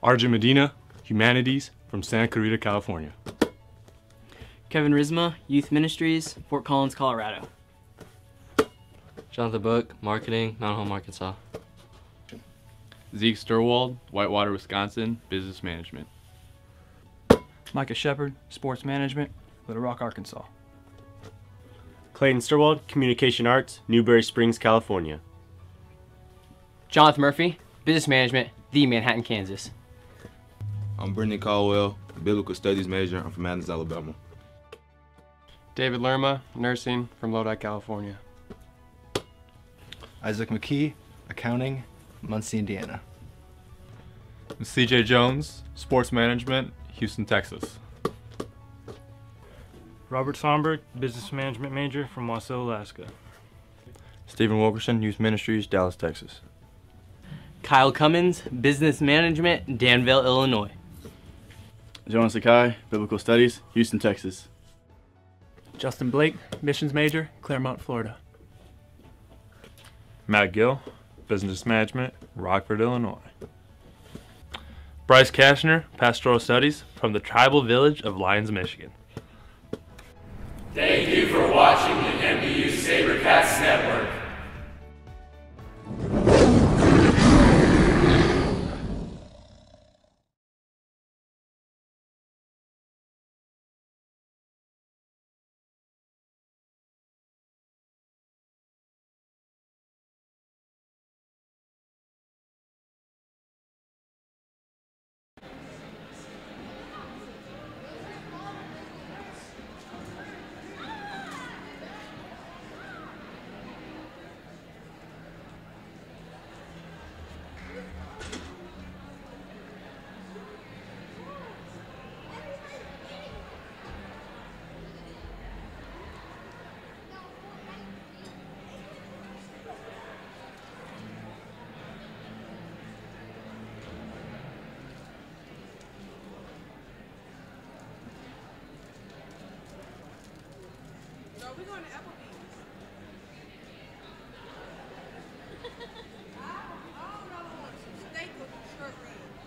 Arjun Medina, Humanities from Santa Clarita, California. Kevin Rizma, Youth Ministries, Fort Collins, Colorado. Jonathan Book, Marketing, Mount Home, Arkansas. Zeke Sturwald, Whitewater, Wisconsin, Business Management. Micah Shepard, Sports Management, Little Rock, Arkansas. Clayton Sturwald, Communication Arts, Newberry Springs, California. Jonathan Murphy, Business Management, The Manhattan, Kansas. I'm Brendan Caldwell, Biblical Studies major. I'm from Athens, Alabama. David Lerma, Nursing from Lodi, California. Isaac McKee, Accounting, Muncie, Indiana. CJ Jones, Sports Management, Houston, Texas. Robert Somberg, Business Management major from Wasilla, Alaska. Stephen Wilkerson, Youth Ministries, Dallas, Texas. Kyle Cummins, Business Management, Danville, Illinois. Jonas Sakai, Biblical Studies, Houston, Texas. Justin Blake, Missions major, Claremont, Florida. Matt Gill, Business Management, Rockford, Illinois. Bryce Kashner, Pastoral Studies from the tribal village of Lyons, Michigan. Thank you for watching the MBU SaberCats Network. We're going to Applebee's. I don't know, some steak or some short ribs.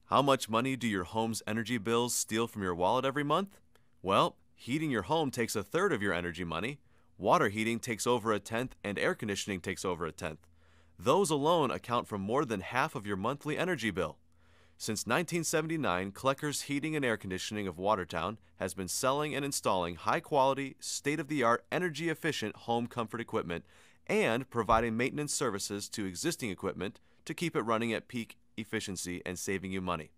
How much money do your home's energy bills steal from your wallet every month? Well, heating your home takes 1/3 of your energy money. Water heating takes over 1/10, and air conditioning takes over 1/10. Those alone account for more than half of your monthly energy bill. Since 1979, Klecker's Heating and Air Conditioning of Watertown has been selling and installing high-quality, state-of-the-art, energy-efficient home comfort equipment and providing maintenance services to existing equipment to keep it running at peak efficiency and saving you money.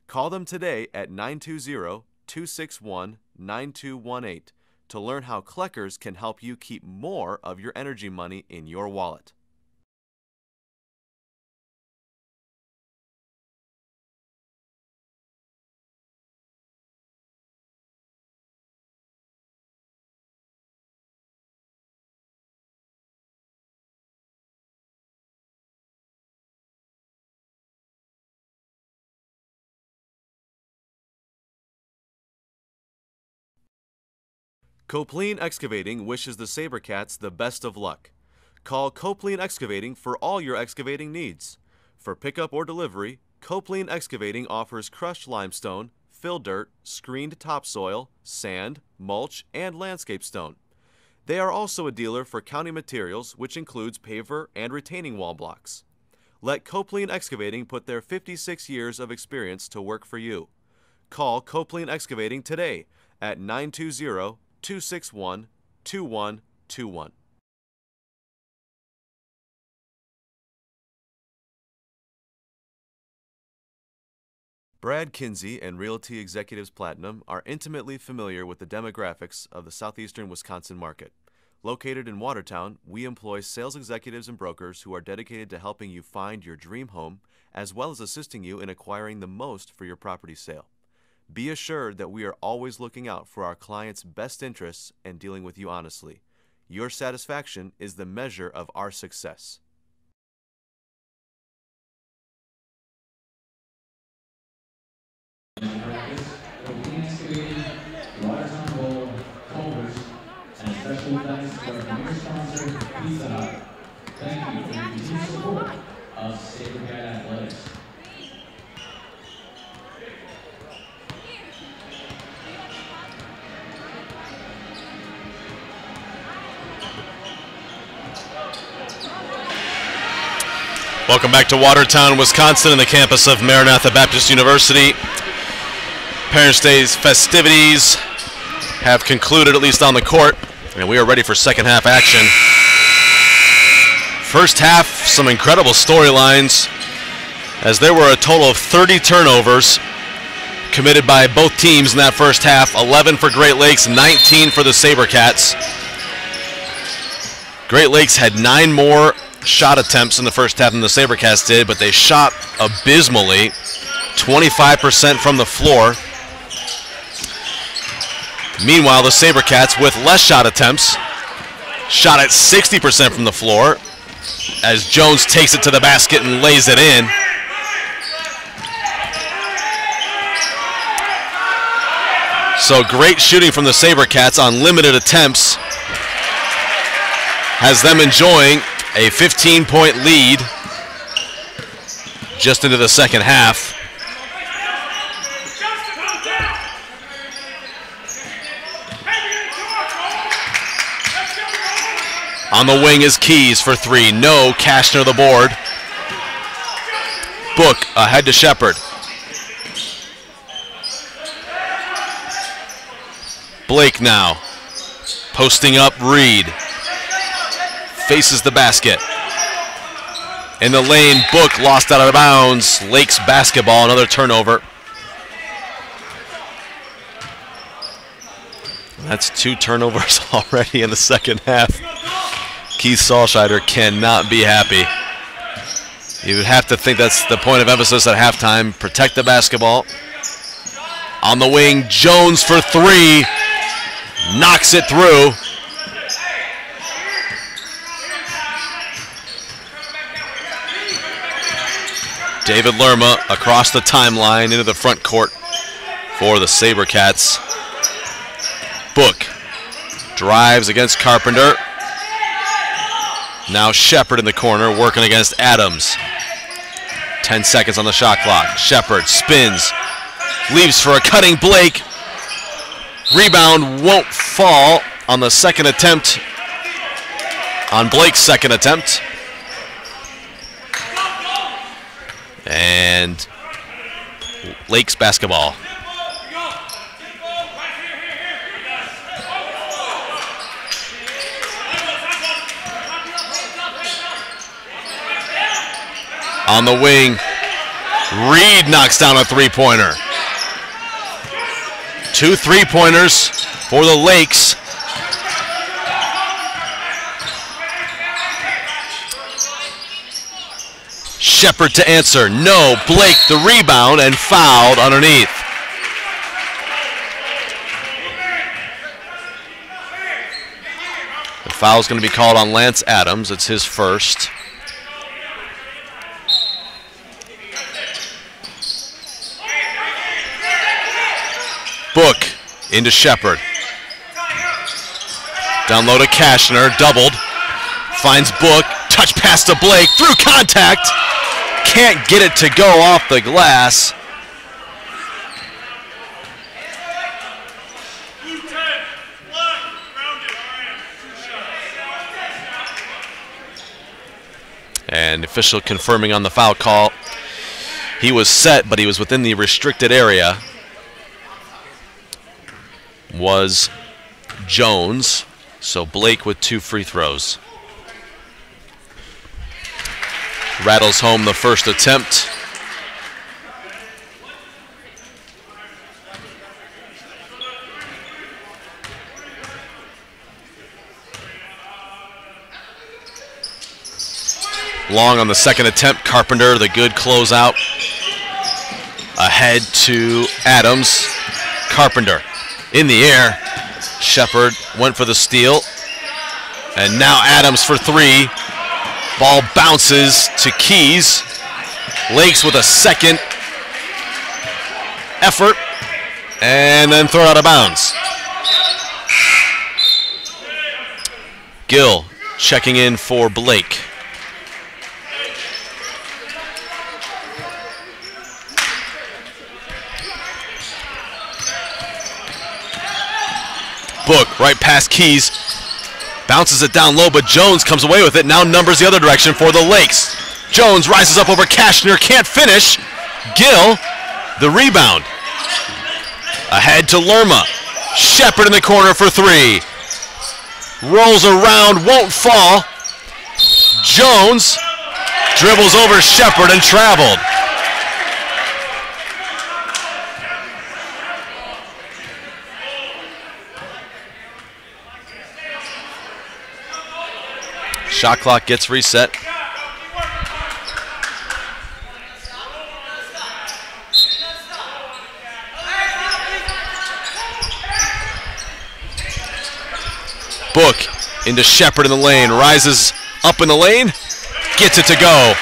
Call them today at 920-261-9218 to learn how Klecker's can help you keep more of your energy money in your wallet. Copeland Excavating wishes the Sabercats the best of luck. Call Copeland Excavating for all your excavating needs. For pickup or delivery, Copeland Excavating offers crushed limestone, fill dirt, screened topsoil, sand, mulch, and landscape stone. They are also a dealer for county materials, which includes paver and retaining wall blocks. Let Copeland Excavating put their 56 years of experience to work for you. Call Copeland Excavating today at 920-261-2121. Brad Kinsey and Realty Executives Platinum are intimately familiar with the demographics of the southeastern Wisconsin market. Located in Watertown, we employ sales executives and brokers who are dedicated to helping you find your dream home, as well as assisting you in acquiring the most for your property sale. Be assured that we are always looking out for our clients' best interests and dealing with you honestly. Your satisfaction is the measure of our success. Copeland Excavating, Watertown Bowl, Culvers, and special thanks to our premier sponsor, Pizza Hut. Thank you for your continued support of Sabercat Athletics. Welcome back to Watertown, Wisconsin, and the campus of Maranatha Baptist University. Parents' Day's festivities have concluded, at least on the court, and we are ready for second half action. First half, some incredible storylines, as there were a total of 30 turnovers committed by both teams in that first half. 11 for Great Lakes, 19 for the Sabercats. Great Lakes had 9 more shot attempts in the first half than the Sabercats did, but they shot abysmally, 25% from the floor. Meanwhile, the Sabercats, with less shot attempts, shot at 60% from the floor, as Jones takes it to the basket and lays it in. So great shooting from the Sabercats on limited attempts has them enjoying a 15-point lead just into the second half. On the wing is Keys for 3. No. Kashner the board. Book ahead to Shepard. Blake now. Posting up Reed. Faces the basket. In the lane, Book lost out of bounds. Lakes basketball, another turnover. That's 2 turnovers already in the second half. Keith Salscheider cannot be happy. You would have to think that's the point of emphasis at halftime. Protect the basketball. On the wing, Jones for 3. Knocks it through. David Lerma across the timeline into the front court for the Sabercats. Book drives against Carpenter. Now Shepard in the corner working against Adams. 10 seconds on the shot clock. Shepard spins, leaves for a cutting Blake. Rebound won't fall on the second attempt, on Blake's second attempt. And Lakes basketball. On the wing, Reed knocks down a three-pointer. 2 3-pointers for the Lakes. Shepard to answer. No. Blake the rebound and fouled underneath. The foul's going to be called on Lance Adams. It's his first. Book into Shepard. Down low to Kashner, doubled. Finds Book, touch pass to Blake, through contact. Can't get it to go off the glass. And official confirming on the foul call. He was set, but he was within the restricted area. Was Jones, so Blake with 2 free throws. Rattles home the first attempt. Long on the second attempt. Carpenter, the good closeout. Ahead to Adams. Carpenter in the air. Shepard went for the steal. And now Adams for 3. Ball bounces to Keys. Lakes with a second effort. And then throw it out of bounds. Gill checking in for Blake. Book right past Keys. Bounces it down low, but Jones comes away with it. Now numbers the other direction for the Lakes. Jones rises up over Kashner. Can't finish. Gill, the rebound. Ahead to Lerma. Shepard in the corner for 3. Rolls around, won't fall. Jones dribbles over Shepard and traveled. Shot clock gets reset. Book into Shepard in the lane. Rises up in the lane. Gets it to go.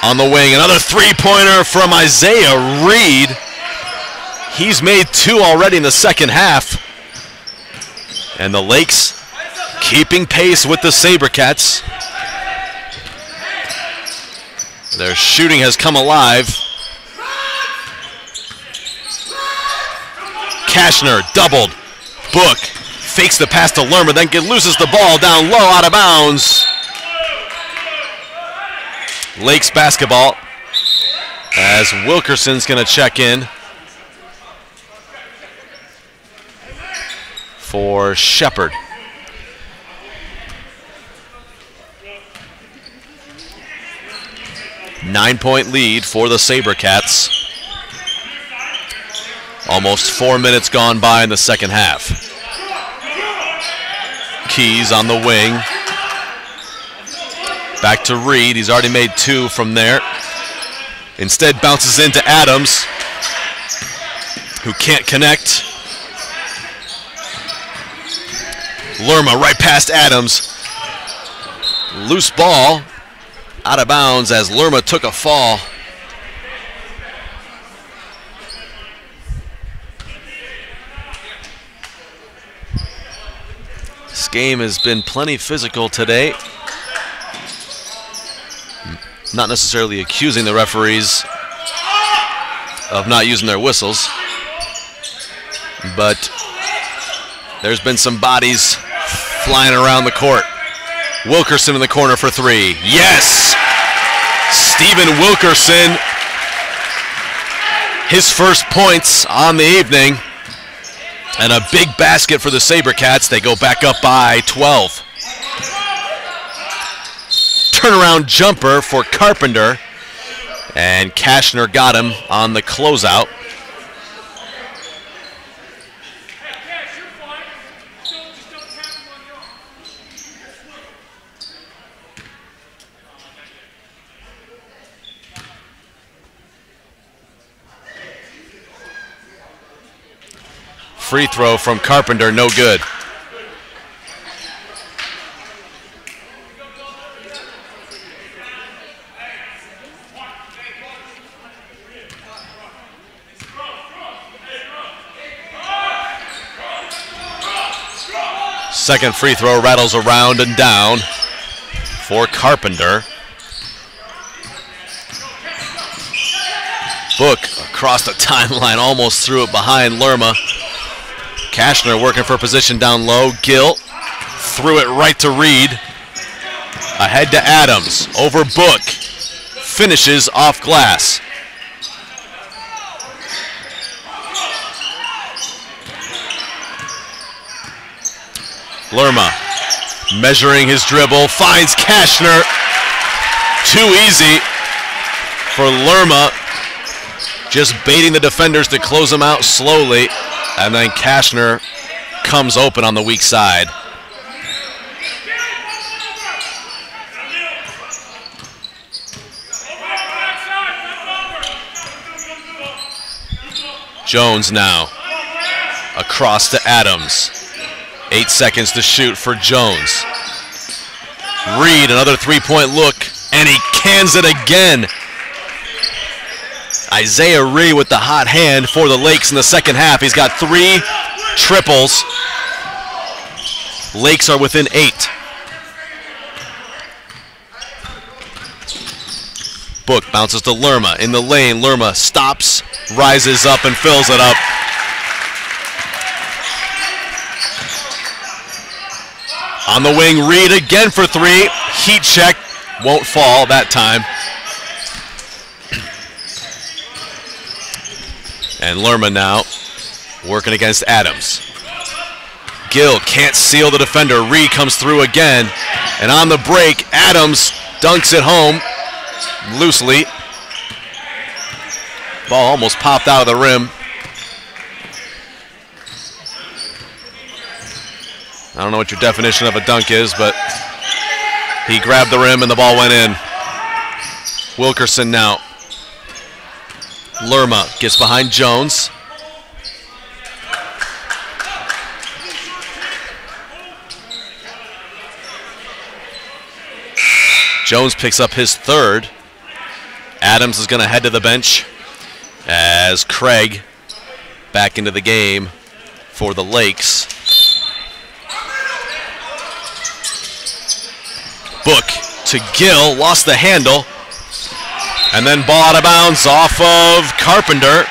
On the wing, another three-pointer from Isaiah Reed. He's made 2 already in the second half. And the Lakes keeping pace with the SaberCats. Their shooting has come alive. Kashner doubled. Book fakes the pass to Lerma, then loses the ball down low, out of bounds. Lakes basketball as Wilkerson's going to check in for Shepard. Nine-point lead for the SaberCats. Almost 4 minutes gone by in the second half. Keys on the wing. Back to Reed. He's already made 2 from there. Instead bounces into Adams, who can't connect. Lerma right past Adams. Loose ball. Out of bounds as Lerma took a fall. This game has been plenty physical today. Not necessarily accusing the referees of not using their whistles, but there's been some bodies flying around the court. Wilkerson in the corner for three. Yes! Stephen Wilkerson, his first points on the evening, and a big basket for the SaberCats. They go back up by 12. Turnaround jumper for Carpenter, and Kashner got him on the closeout. Free throw from Carpenter, no good. Second free throw rattles around and down for Carpenter. Book across the timeline, almost threw it behind Lerma. Kashner working for position down low. Gill threw it right to Reed. Ahead to Adams. Over Book. Finishes off glass. Lerma measuring his dribble. Finds Kashner. Too easy for Lerma. Just baiting the defenders to close them out slowly. And then Kashner comes open on the weak side. Jones now across to Adams. 8 seconds to shoot for Jones. Reed, another three-point look, and he cans it again. Isaiah Reed with the hot hand for the Lakes in the second half. He's got 3 triples. Lakes are within 8. Book bounces to Lerma in the lane. Lerma stops, rises up, and fills it up. On the wing, Reed again for 3. Heat check, won't fall that time. And Lerma now working against Adams. Gill can't seal the defender. Reed comes through again. And on the break, Adams dunks it home loosely. Ball almost popped out of the rim. I don't know what your definition of a dunk is, but he grabbed the rim and the ball went in. Wilkerson now. Lerma gets behind Jones. Jones picks up his third. Adams is going to head to the bench as Craig back into the game for the Lakes. Book to Gill, lost the handle. And then ball out of bounds off of Carpenter.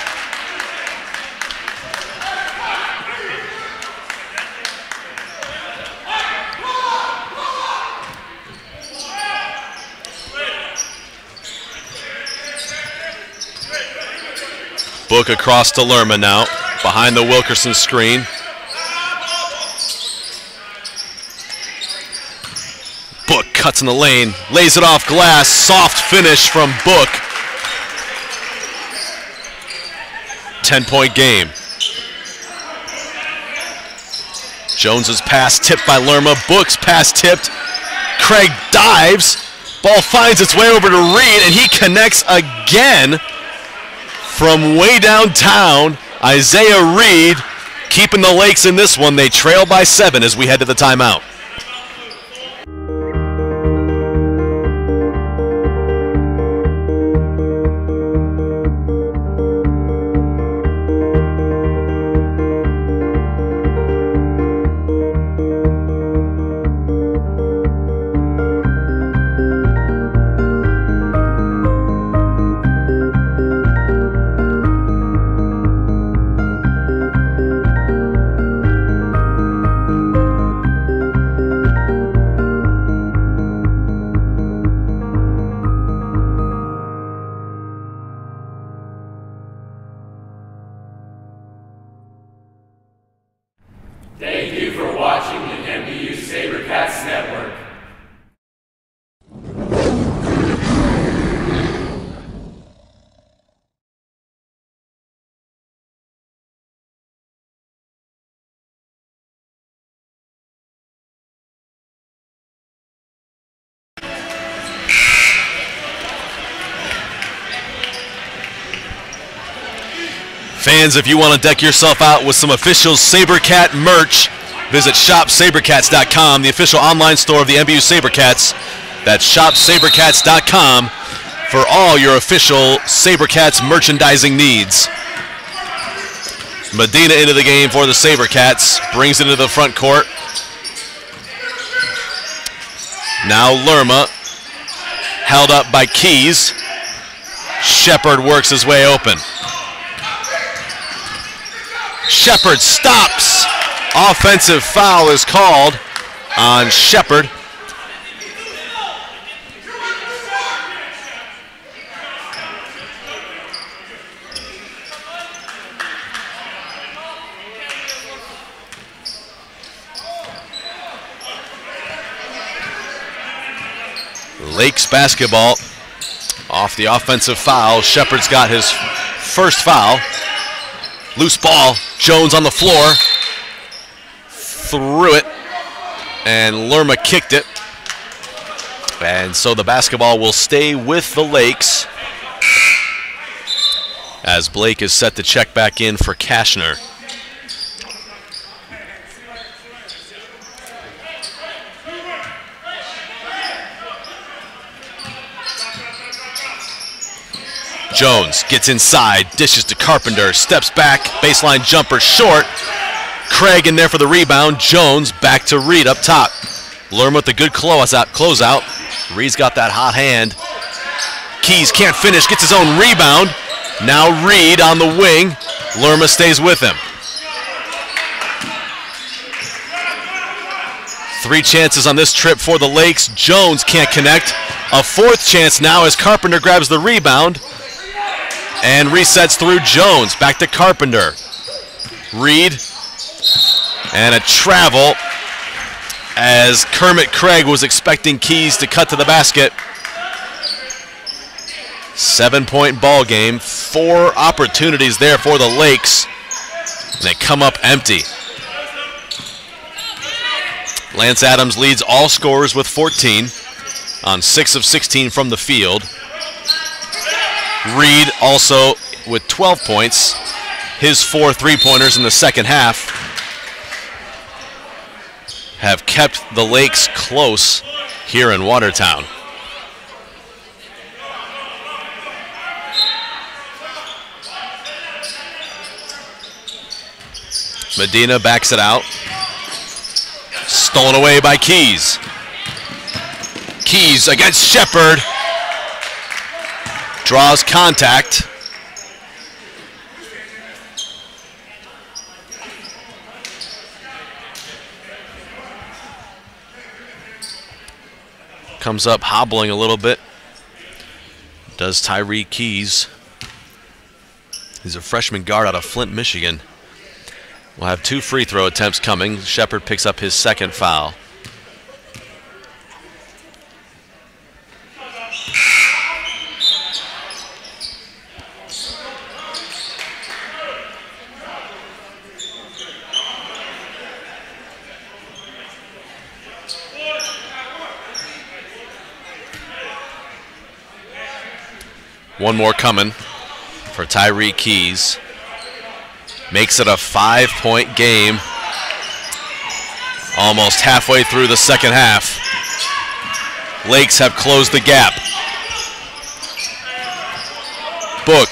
Book across to Lerma now, behind the Wilkerson screen. Book cuts in the lane, lays it off glass, soft finish from Book. 10-point game. Jones's pass tipped by Lerma. Book's pass tipped. Craig dives. Ball finds its way over to Reed, and he connects again from way downtown. Isaiah Reed keeping the Lakes in this one. They trail by 7 as we head to the timeout. Fans, if you want to deck yourself out with some official SaberCat merch, visit shopsabercats.com, the official online store of the MBU SaberCats. That's shopsabercats.com for all your official SaberCats merchandising needs. Medina into the game for the SaberCats, brings it into the front court. Now Lerma, held up by Keys. Shepard works his way open. Shepard stops. Offensive foul is called on Shepard. Lakes basketball off the offensive foul. Shepard's got his first foul. Loose ball. Jones on the floor. Threw it. And Lerma kicked it. And so the basketball will stay with the Lakes as Blake is set to check back in for Kashner. Jones gets inside, dishes to Carpenter, steps back, baseline jumper short. Craig in there for the rebound. Jones back to Reed up top. Lerma with the good closeout. Reed's got that hot hand. Keys can't finish, gets his own rebound. Now Reed on the wing. Lerma stays with him. 3 chances on this trip for the Lakes. Jones can't connect. A 4th chance now as Carpenter grabs the rebound and resets through Jones. Back to Carpenter. Reed. And a travel as Kermit Craig was expecting Keys to cut to the basket. 7-point ball game. 4 opportunities there for the Lakes. And they come up empty. Lance Adams leads all scorers with 14 on 6 of 16 from the field. Reed also with 12 points. His 4 3-pointers in the second half have kept the Lakes close here in Watertown. Medina backs it out. Stolen away by Keys. Keys against Shepard. Draws contact. Comes up hobbling a little bit. Does Tyree Keys. He's a freshman guard out of Flint, Michigan. We'll have 2 free throw attempts coming. Shepard picks up his second foul. One more coming for Tyree Keys. Makes it a 5-point game. Almost halfway through the second half. Lakes have closed the gap. Book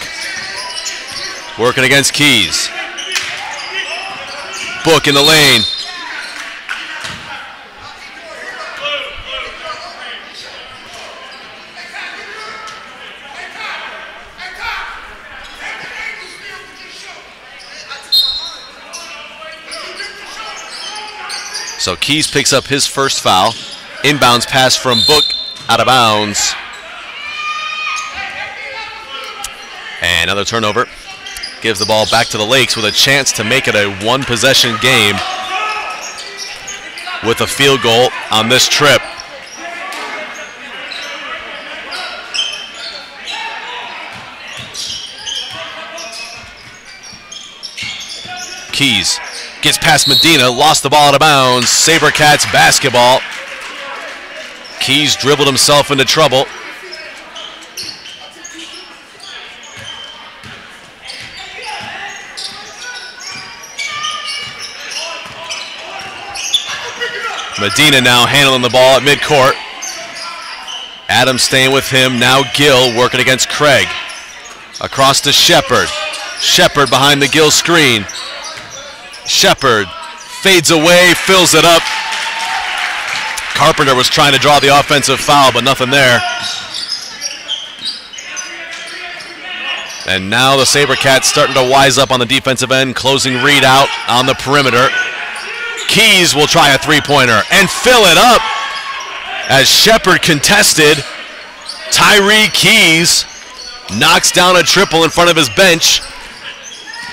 working against Keys. Book in the lane. So Keys picks up his first foul. Inbounds pass from Book, out of bounds. And another turnover. Gives the ball back to the Lakes with a chance to make it a 1-possession game with a field goal on this trip. Keys gets past Medina, lost the ball out of bounds. SaberCats basketball. Keys dribbled himself into trouble. Medina now handling the ball at midcourt. Adams staying with him. Now Gill working against Craig. Across to Shepard. Shepard behind the Gill screen. Shepard fades away, fills it up. Carpenter was trying to draw the offensive foul, but nothing there. And now the SaberCats starting to wise up on the defensive end, closing Reed out on the perimeter. Keys will try a three-pointer and fill it up as Shepard contested. Tyree Keys knocks down a triple in front of his bench.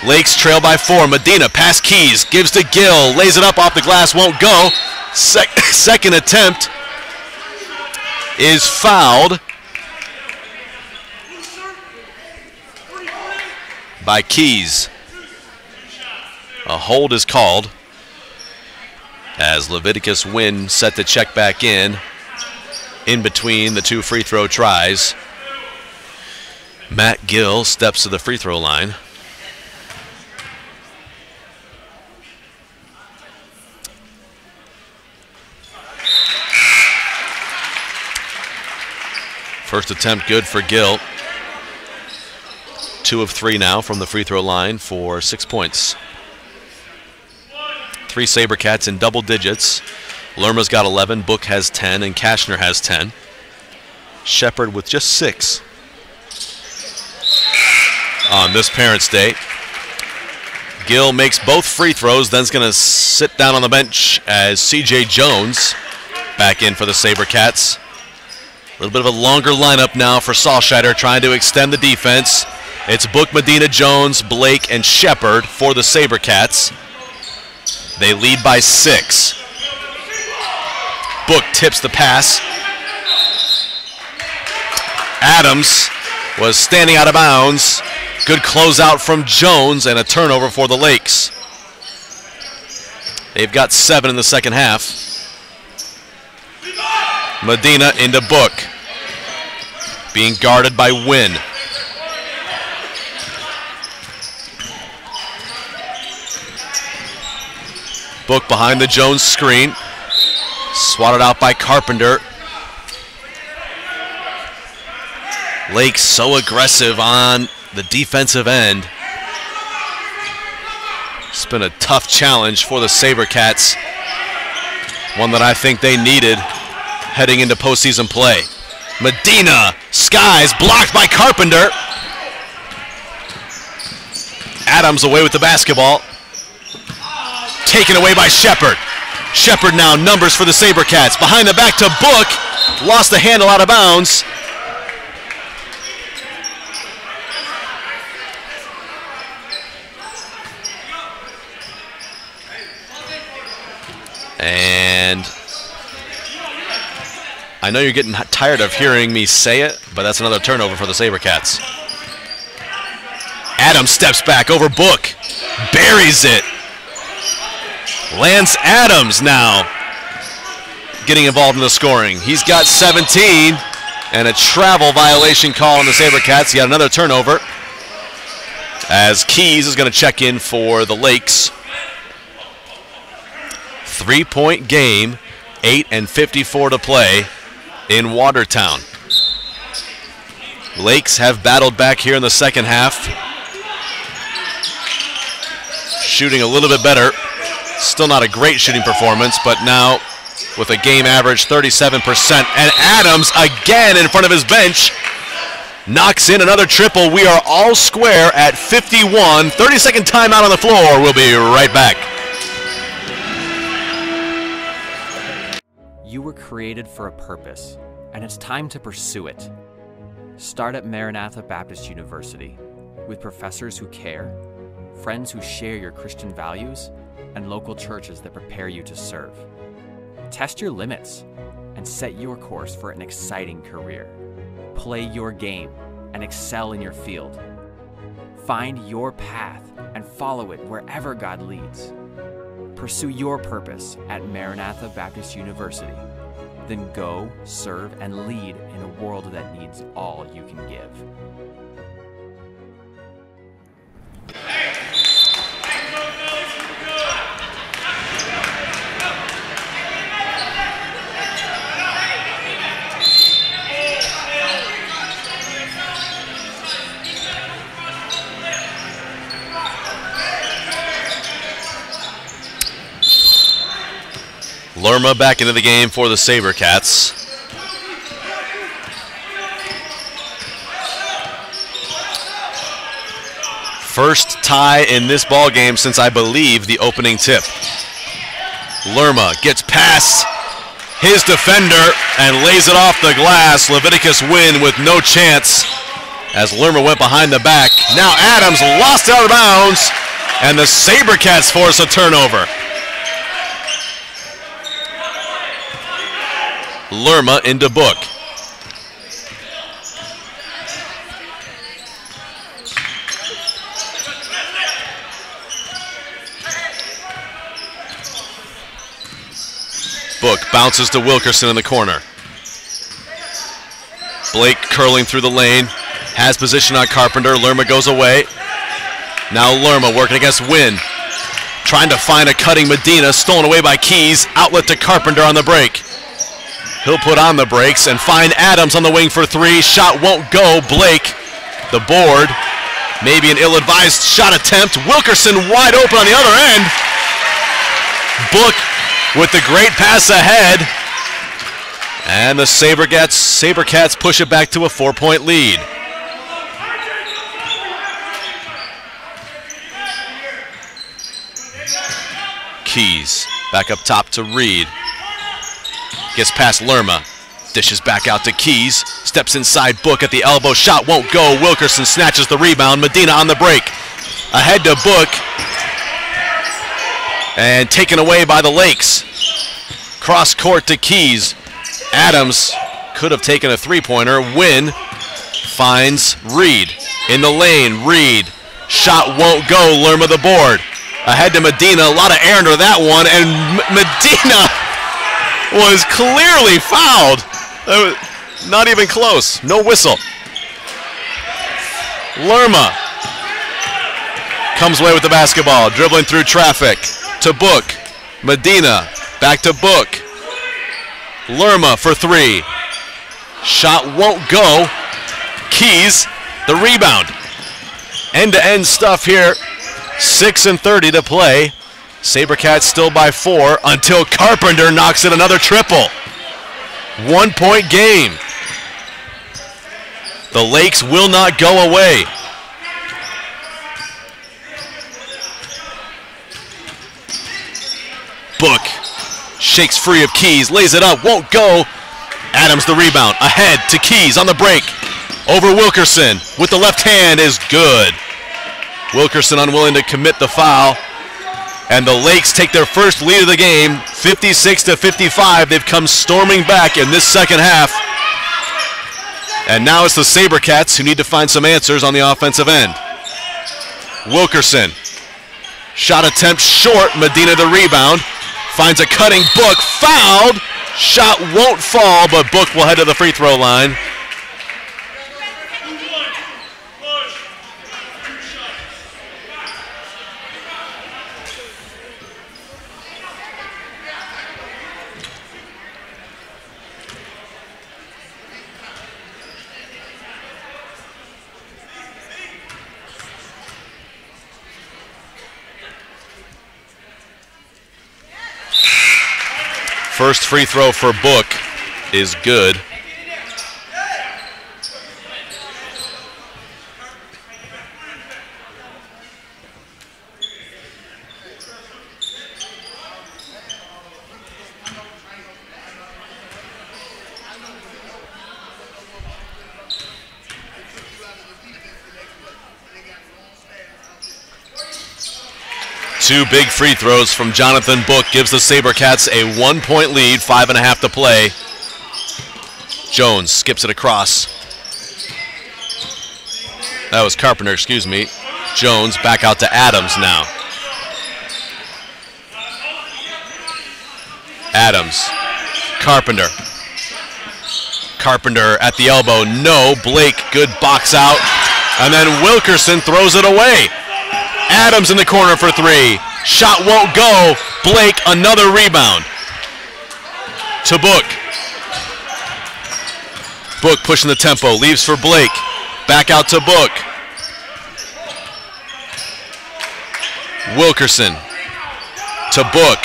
Lakes trail by 4. Medina pass Keys, gives to Gill, lays it up off the glass, won't go. Second attempt is fouled by Keys. A hold is called as Leviticus Wynn set to check back in between the two free throw tries. Matt Gill steps to the free throw line. First attempt good for Gill. 2 of 3 now from the free throw line for 6 points. 3 SaberCats in double digits. Lerma's got 11, Book has 10, and Kashner has 10. Shepard with just 6. On this Parents' Day. Gill makes both free throws, then's going to sit down on the bench as C.J. Jones back in for the SaberCats. A little bit of a longer lineup now for Salscheider, trying to extend the defense. It's Book, Medina, Jones, Blake, and Shepard for the SaberCats. They lead by 6. Book tips the pass. Adams was standing out of bounds. Good closeout from Jones and a turnover for the Lakes. They've got 7 in the second half. Medina into Book. Being guarded by Wynn. Book behind the Jones screen. Swatted out by Carpenter. Lake so aggressive on the defensive end. It's been a tough challenge for the SaberCats. One that I think they needed heading into postseason play. Medina, skies, blocked by Carpenter. Adams away with the basketball. Taken away by Shepard. Shepard now numbers for the SaberCats. Behind the back to Book. Lost the handle out of bounds. And I know you're getting tired of hearing me say it, but that's another turnover for the SaberCats. Adams steps back over Book. Buries it. Lance Adams now getting involved in the scoring. He's got 17 and a travel violation call on the SaberCats. He got another turnover as Keys is going to check in for the Lakes. 3-point game, 8:54 to play in Watertown. Lakes have battled back here in the second half. Shooting a little bit better. Still not a great shooting performance, but now with a game average 37%. And Adams again in front of his bench. Knocks in another triple. We are all square at 51. 30-second timeout on the floor. We'll be right back. You were created for a purpose, and it's time to pursue it. Start at Maranatha Baptist University, with professors who care, friends who share your Christian values, and local churches that prepare you to serve. Test your limits and set your course for an exciting career. Play your game and excel in your field. Find your path and follow it wherever God leads. Pursue your purpose at Maranatha Baptist University. Then go, serve, and lead in a world that needs all you can give. Lerma back into the game for the SaberCats. First tie in this ball game since I believe the opening tip. Lerma gets past his defender and lays it off the glass. Leviticus win with no chance as Lerma went behind the back. Now Adams lost out of bounds, and the SaberCats force a turnover. Lerma into Book. Book bounces to Wilkerson in the corner. Blake curling through the lane. Has position on Carpenter. Lerma goes away. Now Lerma working against Wynn. Trying to find a cutting Medina. Stolen away by Keys. Outlet to Carpenter on the break. He'll put on the brakes and find Adams on the wing for three. Shot won't go. Blake, the board. Maybe an ill-advised shot attempt. Wilkerson wide open on the other end. Book with the great pass ahead. And the SaberCats push it back to a 4-point lead. Keys back up top to Reed. Gets past Lerma. Dishes back out to Keys. Steps inside Book at the elbow. Shot won't go. Wilkerson snatches the rebound. Medina on the break. Ahead to Book. And taken away by the Lakes. Cross court to Keys. Adams could have taken a three-pointer. Wynn finds Reed in the lane. Reed. Shot won't go. Lerma the board. Ahead to Medina. A lot of air under that one. And Medina was clearly fouled. Not even close. No whistle. Lerma comes away with the basketball. Dribbling through traffic to Book. Medina back to Book. Lerma for three. Shot won't go. Keys, the rebound. End-to-end stuff here. 6:30 to play. SaberCats still by 4 until Carpenter knocks in another triple. 1-point game. The Lakes will not go away. Book shakes free of Keys, lays it up, won't go. Adams the rebound, ahead to Keys on the break. Over Wilkerson with the left hand is good. Wilkerson unwilling to commit the foul. And the Lakes take their first lead of the game, 56-55. They've come storming back in this second half. And now it's the SaberCats who need to find some answers on the offensive end. Wilkerson. Shot attempt short. Medina the rebound. Finds a cutting Book. Fouled. Shot won't fall, but Book will head to the free throw line. First free throw for Book is good. Two big free throws from Jonathan Book gives the SaberCats a 1-point lead, 5.5 to play. Jones skips it across. That was Carpenter, excuse me. Jones back out to Adams now. Adams. Carpenter. Carpenter at the elbow. No. Blake, good box out. And then Wilkerson throws it away. Adams in the corner for three. Shot won't go. Blake, another rebound. To Book. Book pushing the tempo. Leaves for Blake. Back out to Book. Wilkerson. To Book.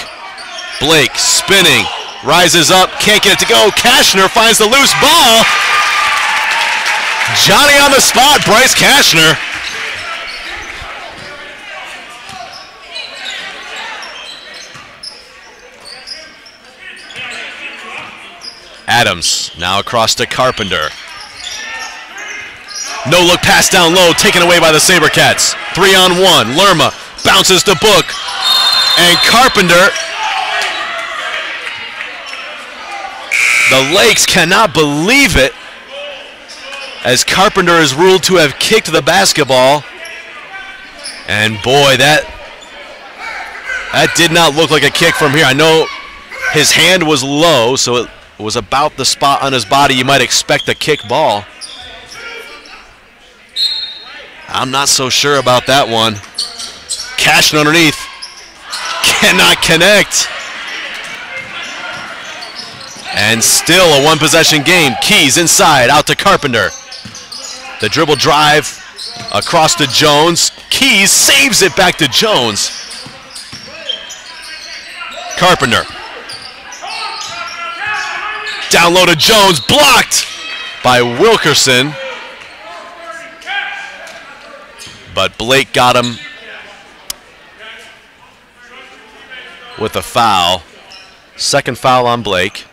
Blake spinning, rises up, can't get it to go. Kashner finds the loose ball. Johnny on the spot, Bryce Kashner. Adams now across to Carpenter. No look pass down low, taken away by the SaberCats. 3-on-1. Lerma bounces to Book. And Carpenter. The Lakes cannot believe it, as Carpenter is ruled to have kicked the basketball. And boy, that did not look like a kick from here. I know his hand was low, so it was about the spot on his body you might expect a kick ball. I'm not so sure about that one. Kashner underneath. Cannot connect. And still a one-possession game. Keys inside, out to Carpenter. The dribble drive across to Jones. Keys saves it back to Jones. Carpenter. Down low to Jones, blocked by Wilkerson. But Blake got him with a foul. Second foul on Blake.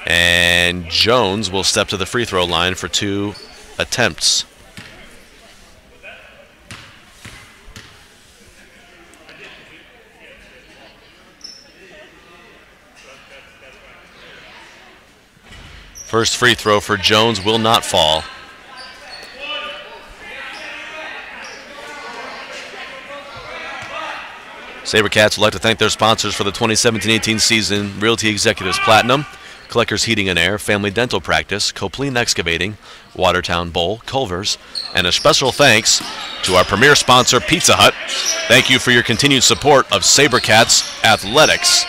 And Jones will step to the free throw line for 2 attempts. First free throw for Jones will not fall. SaberCats would like to thank their sponsors for the 2017-18 season: Realty Executives Platinum, Collectors Heating and Air, Family Dental Practice, Copeland Excavating, Watertown Bowl, Culver's, and a special thanks to our premier sponsor, Pizza Hut. Thank you for your continued support of SaberCats Athletics.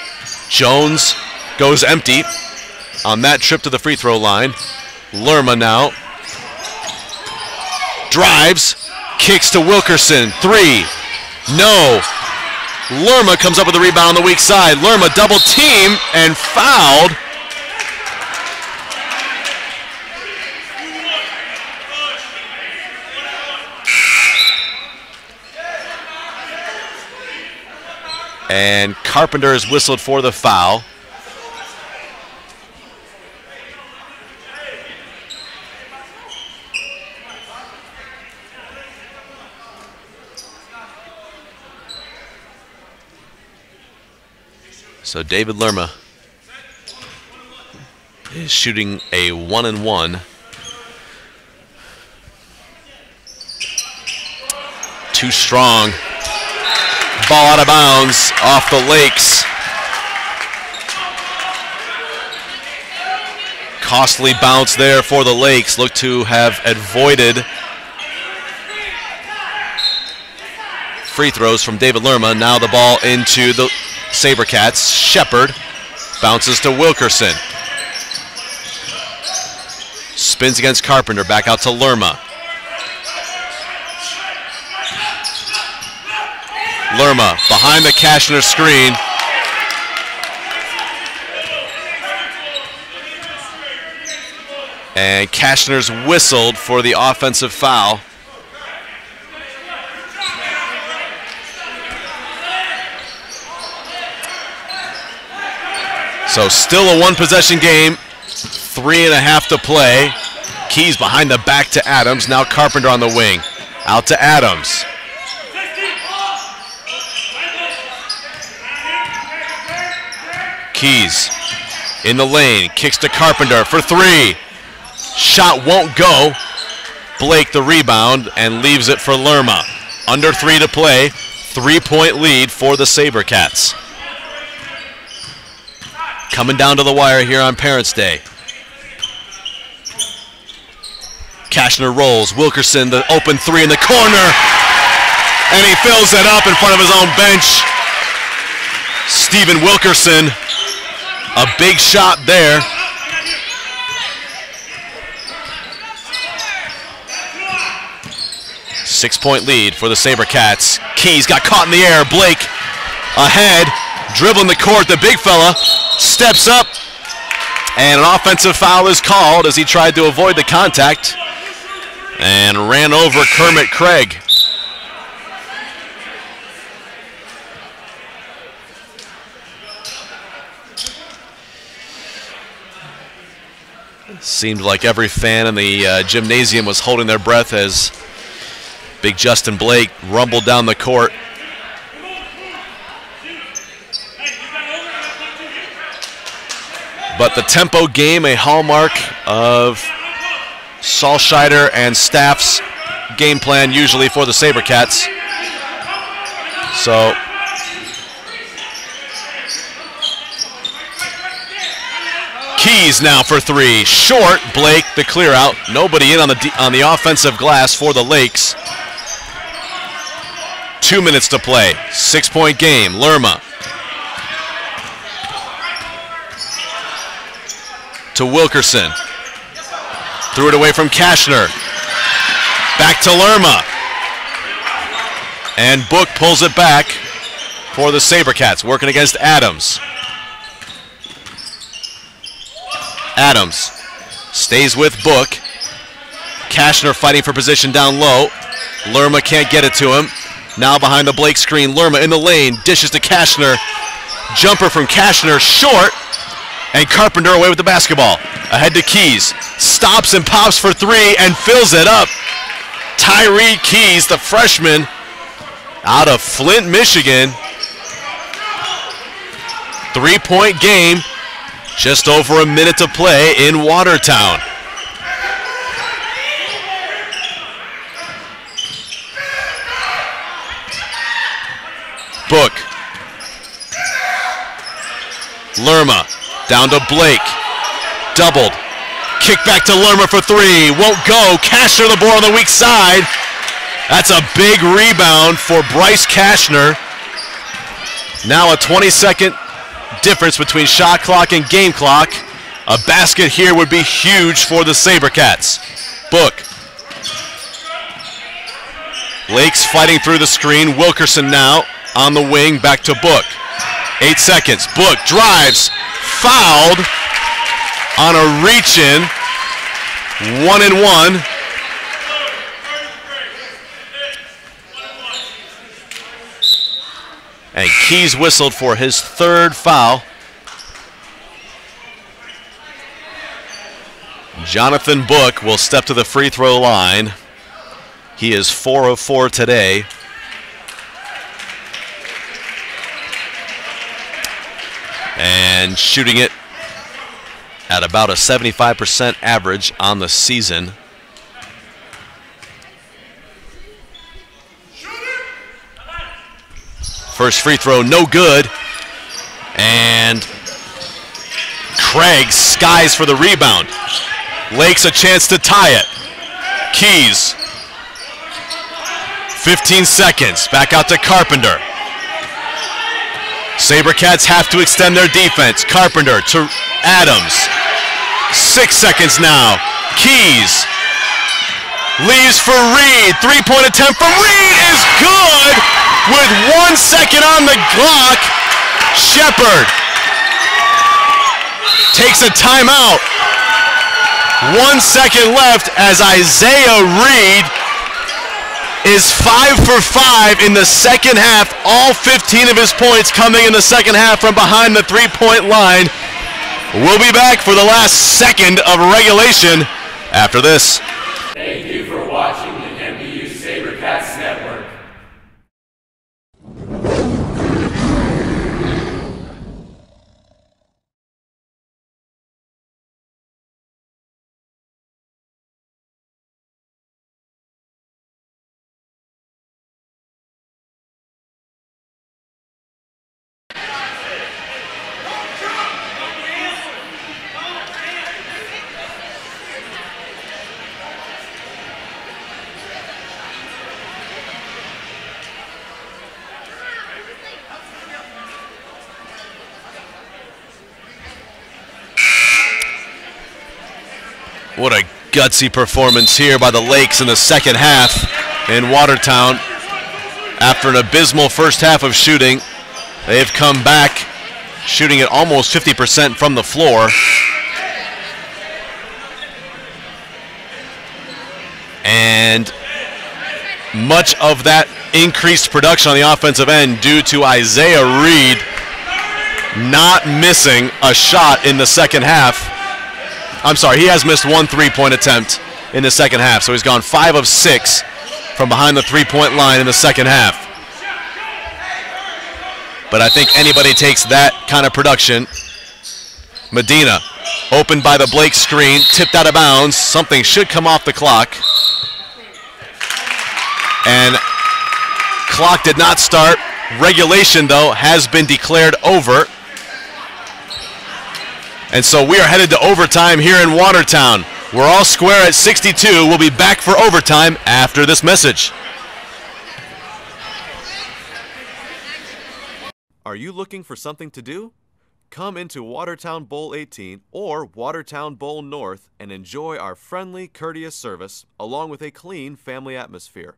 Jones goes empty on that trip to the free throw line. Lerma now drives, kicks to Wilkerson. 3, no. Lerma comes up with a rebound on the weak side. Lerma double team and fouled. And Carpenter is whistled for the foul. So David Lerma is shooting a 1-and-1. Too strong. Ball out of bounds off the Lakes. Costly bounce there for the Lakes. Look to have avoided free throws from David Lerma. Now the ball into the SaberCats. Shepard bounces to Wilkerson. Spins against Carpenter. Back out to Lerma. Lerma behind the Kashner screen. And Kashner's whistled for the offensive foul. So still a one-possession game, 3.5 to play. Keys behind the back to Adams. Now Carpenter on the wing. Out to Adams. Keys in the lane. Kicks to Carpenter for 3. Shot won't go. Blake the rebound and leaves it for Lerma. Under 3 to play. 3-point lead for the SaberCats. Coming down to the wire here on Parents' Day. Kashner rolls. Wilkerson, the open 3 in the corner. And he fills it up in front of his own bench. Stephen Wilkerson, a big shot there. Six-point lead for the SaberCats. Keys got caught in the air. Blake ahead. dribbling the court. The big fella steps up, and an offensive foul is called as he tried to avoid the contact and ran over Kermit Craig. Seemed like every fan in the gymnasium was holding their breath as big Justin Blake rumbled down the court. But the tempo game, a hallmark of Saul Scheider and staff's game plan usually for the SaberCats. So Keys now for three. Short. Blake the clear out. Nobody in on the offensive glass for the Lakes. 2 minutes to play. 6-point game. Lerma to Wilkerson. Threw it away from Kashner. Back to Lerma. And Book pulls it back for the SaberCats, working against Adams. Adams stays with Book. Kashner fighting for position down low. Lerma can't get it to him. Now behind the Blake screen, Lerma in the lane, dishes to Kashner. Jumper from Kashner, short, and Carpenter away with the basketball. Ahead to Keys, stops and pops for three and fills it up. Tyree Keys, the freshman out of Flint, Michigan. 3-point game, just over a minute to play in Watertown. Book. Lerma down to Blake. Doubled. Kick back to Lerma for three. Won't go. Kashner the board on the weak side. That's a big rebound for Bryce Kashner. Now a 20-second difference between shot clock and game clock. A basket here would be huge for the SaberCats. Book. Lake's fighting through the screen. Wilkerson now on the wing, back to Book. 8 seconds. Book drives, fouled on a reach-in. 1-and-1. And Keys whistled for his third foul. Jonathan Book will step to the free throw line. He is 4 of 4 today. And shooting it at about a 75% average on the season. First free throw, no good. And Craig skies for the rebound. Lake's a chance to tie it. Keys. 15 seconds. Back out to Carpenter. SaberCats have to extend their defense. Carpenter to Adams. 6 seconds now. Keys. Leaves for Reed. Three-point attempt from Reed is good with 1 second on the clock. Shepard takes a timeout. 1 second left as Isaiah Reed is 5 for 5 in the second half. All 15 of his points coming in the second half from behind the three-point line. We'll be back for the last second of regulation after this. Thank you for watching the MBU SaberCats Network. What a gutsy performance here by the Lakes in the second half in Watertown. After an abysmal first half of shooting, they have come back shooting at almost 50% from the floor. And much of that increased production on the offensive end due to Isaiah Reed not missing a shot in the second half. I'm sorry, he has missed one three-point attempt in the second half, so he's gone 5 of 6 from behind the three-point line in the second half. But I think anybody takes that kind of production. Medina, opened by the Blake screen, tipped out of bounds. Something should come off the clock. And clock did not start. Regulation, though, has been declared over. And so we are headed to overtime here in Watertown. We're all square at 62. We'll be back for overtime after this message. Are you looking for something to do? Come into Watertown Bowl 18 or Watertown Bowl North and enjoy our friendly, courteous service along with a clean family atmosphere.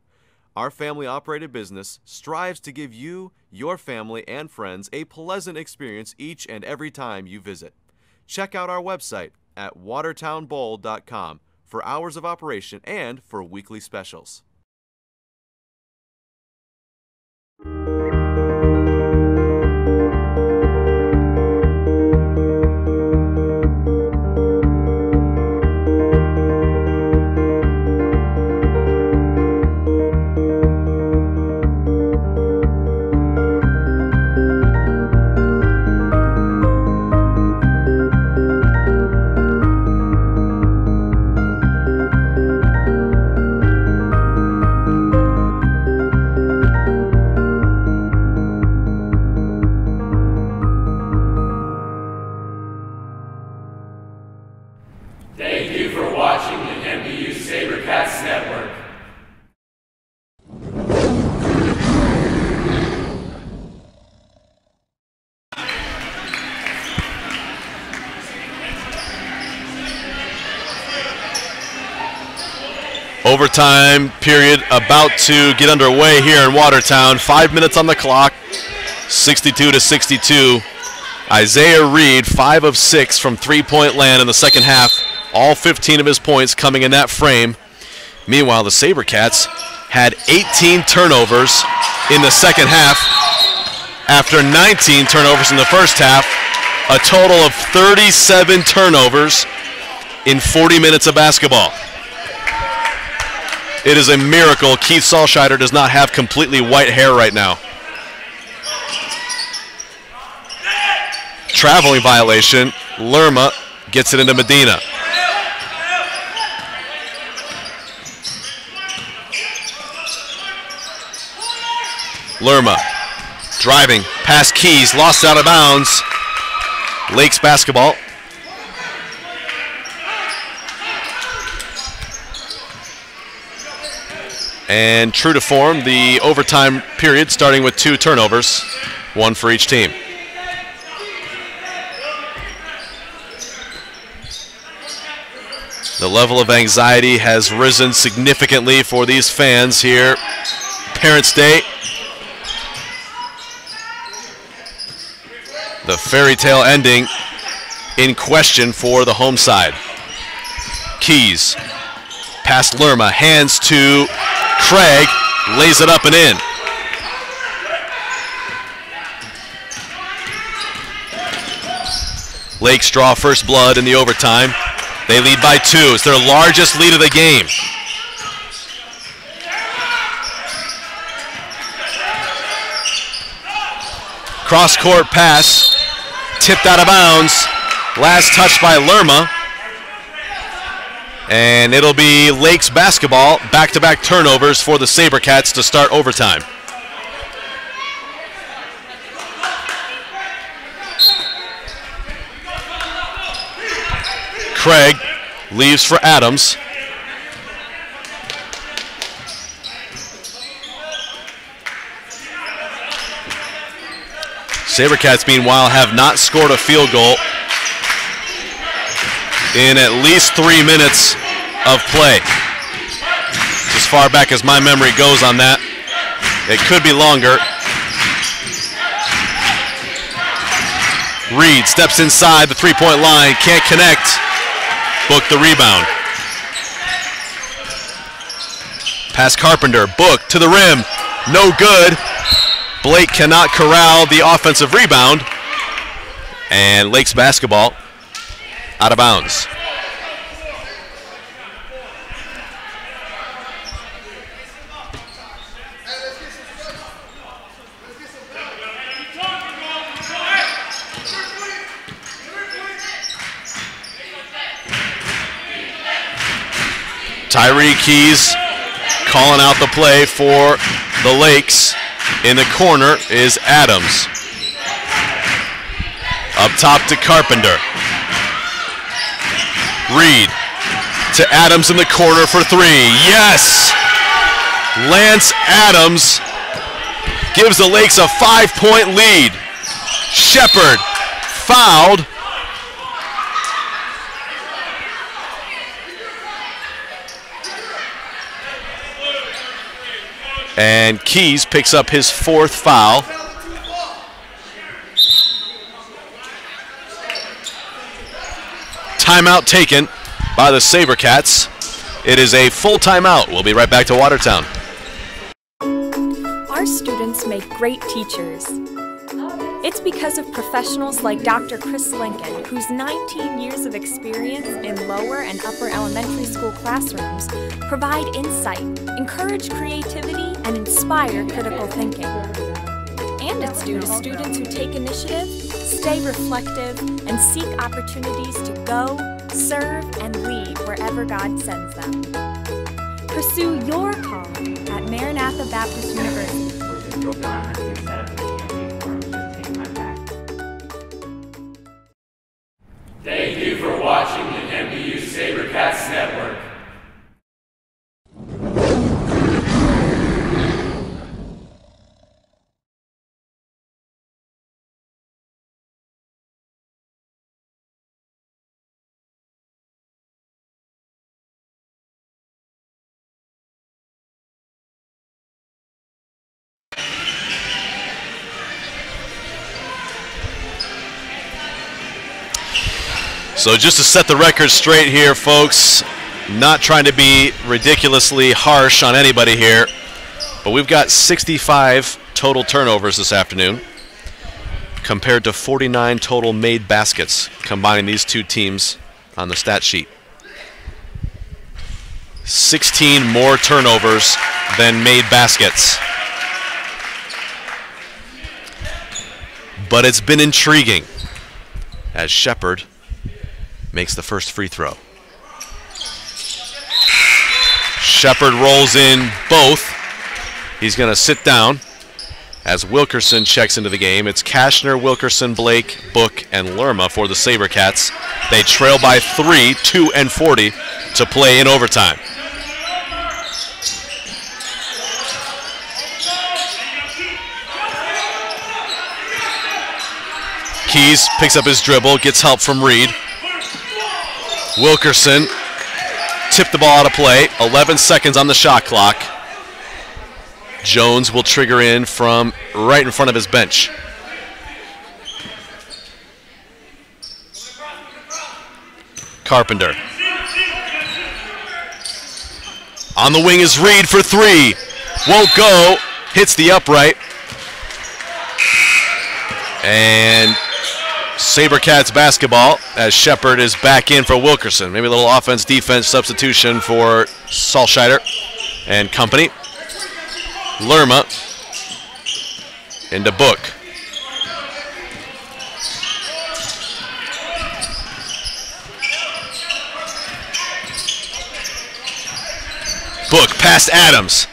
Our family-operated business strives to give you, your family, and friends a pleasant experience each and every time you visit. Check out our website at watertownbowl.com for hours of operation and for weekly specials. Thank you for watching the MBU SaberCats Network. Overtime period about to get underway here in Watertown. 5 minutes on the clock, 62-62. Isaiah Reed, 5 of 6 from three-point land in the second half. All 15 of his points coming in that frame. Meanwhile, the SaberCats had 18 turnovers in the second half after 19 turnovers in the first half. A total of 37 turnovers in 40 minutes of basketball. It is a miracle Keith Salscheider does not have completely white hair right now. Traveling violation. Lerma gets it into Medina. Lerma driving past Keys, lost out of bounds. Lakes basketball. And true to form, the overtime period starting with 2 turnovers, 1 for each team. The level of anxiety has risen significantly for these fans here. Parents' Day. The fairy tale ending in question for the home side. Keys, past Lerma, hands to Craig, lays it up and in. Lakes draw first blood in the overtime. They lead by 2. It's their largest lead of the game. Cross-court pass, tipped out of bounds. Last touch by Lerma. And it'll be Lakes basketball, back-to-back turnovers for the SaberCats to start overtime. Craig leaves for Adams. SaberCats, meanwhile, have not scored a field goal in at least 3 minutes of play. As far back as my memory goes on that. It could be longer. Reed steps inside the three-point line, can't connect. Book the rebound. Pass Carpenter, Book to the rim, no good. Blake cannot corral the offensive rebound, and Lakes basketball out of bounds. Tyree Keys calling out the play for the Lakes. In the corner is Adams. Up top to Carpenter. Reed to Adams in the corner for three. Yes! Lance Adams gives the Lakes a 5-point lead. Shepard fouled. And Keys picks up his 4th foul. Timeout taken by the SaberCats. It is a full timeout. We'll be right back to Watertown. Our students make great teachers. It's because of professionals like Dr. Chris Lincoln, whose 19 years of experience in lower and upper elementary school classrooms provide insight, encourage creativity, and inspire critical thinking. And it's due to students who take initiative, stay reflective, and seek opportunities to go, serve, and lead wherever God sends them. Pursue your calling at Maranatha Baptist University. Thank you for watching the MBU SaberCats Network. So just to set the record straight here, folks, not trying to be ridiculously harsh on anybody here, but we've got 65 total turnovers this afternoon compared to 49 total made baskets, combining these two teams on the stat sheet. 16 more turnovers than made baskets. But it's been intriguing as Shepard makes the first free throw. Shepard rolls in both. He's going to sit down as Wilkerson checks into the game. It's Kashner, Wilkerson, Blake, Book, and Lerma for the SaberCats. They trail by 3, 2:40 to play in overtime. Keys picks up his dribble, gets help from Reed. Wilkerson tipped the ball out of play. 11 seconds on the shot clock. Jones will trigger in from right in front of his bench. Carpenter. On the wing is Reed for 3. Won't go. Hits the upright. And SaberCats basketball as Shepard is back in for Wilkerson. Maybe a little offense-defense substitution for Salscheider and company. Lerma into Book. Book past Adams.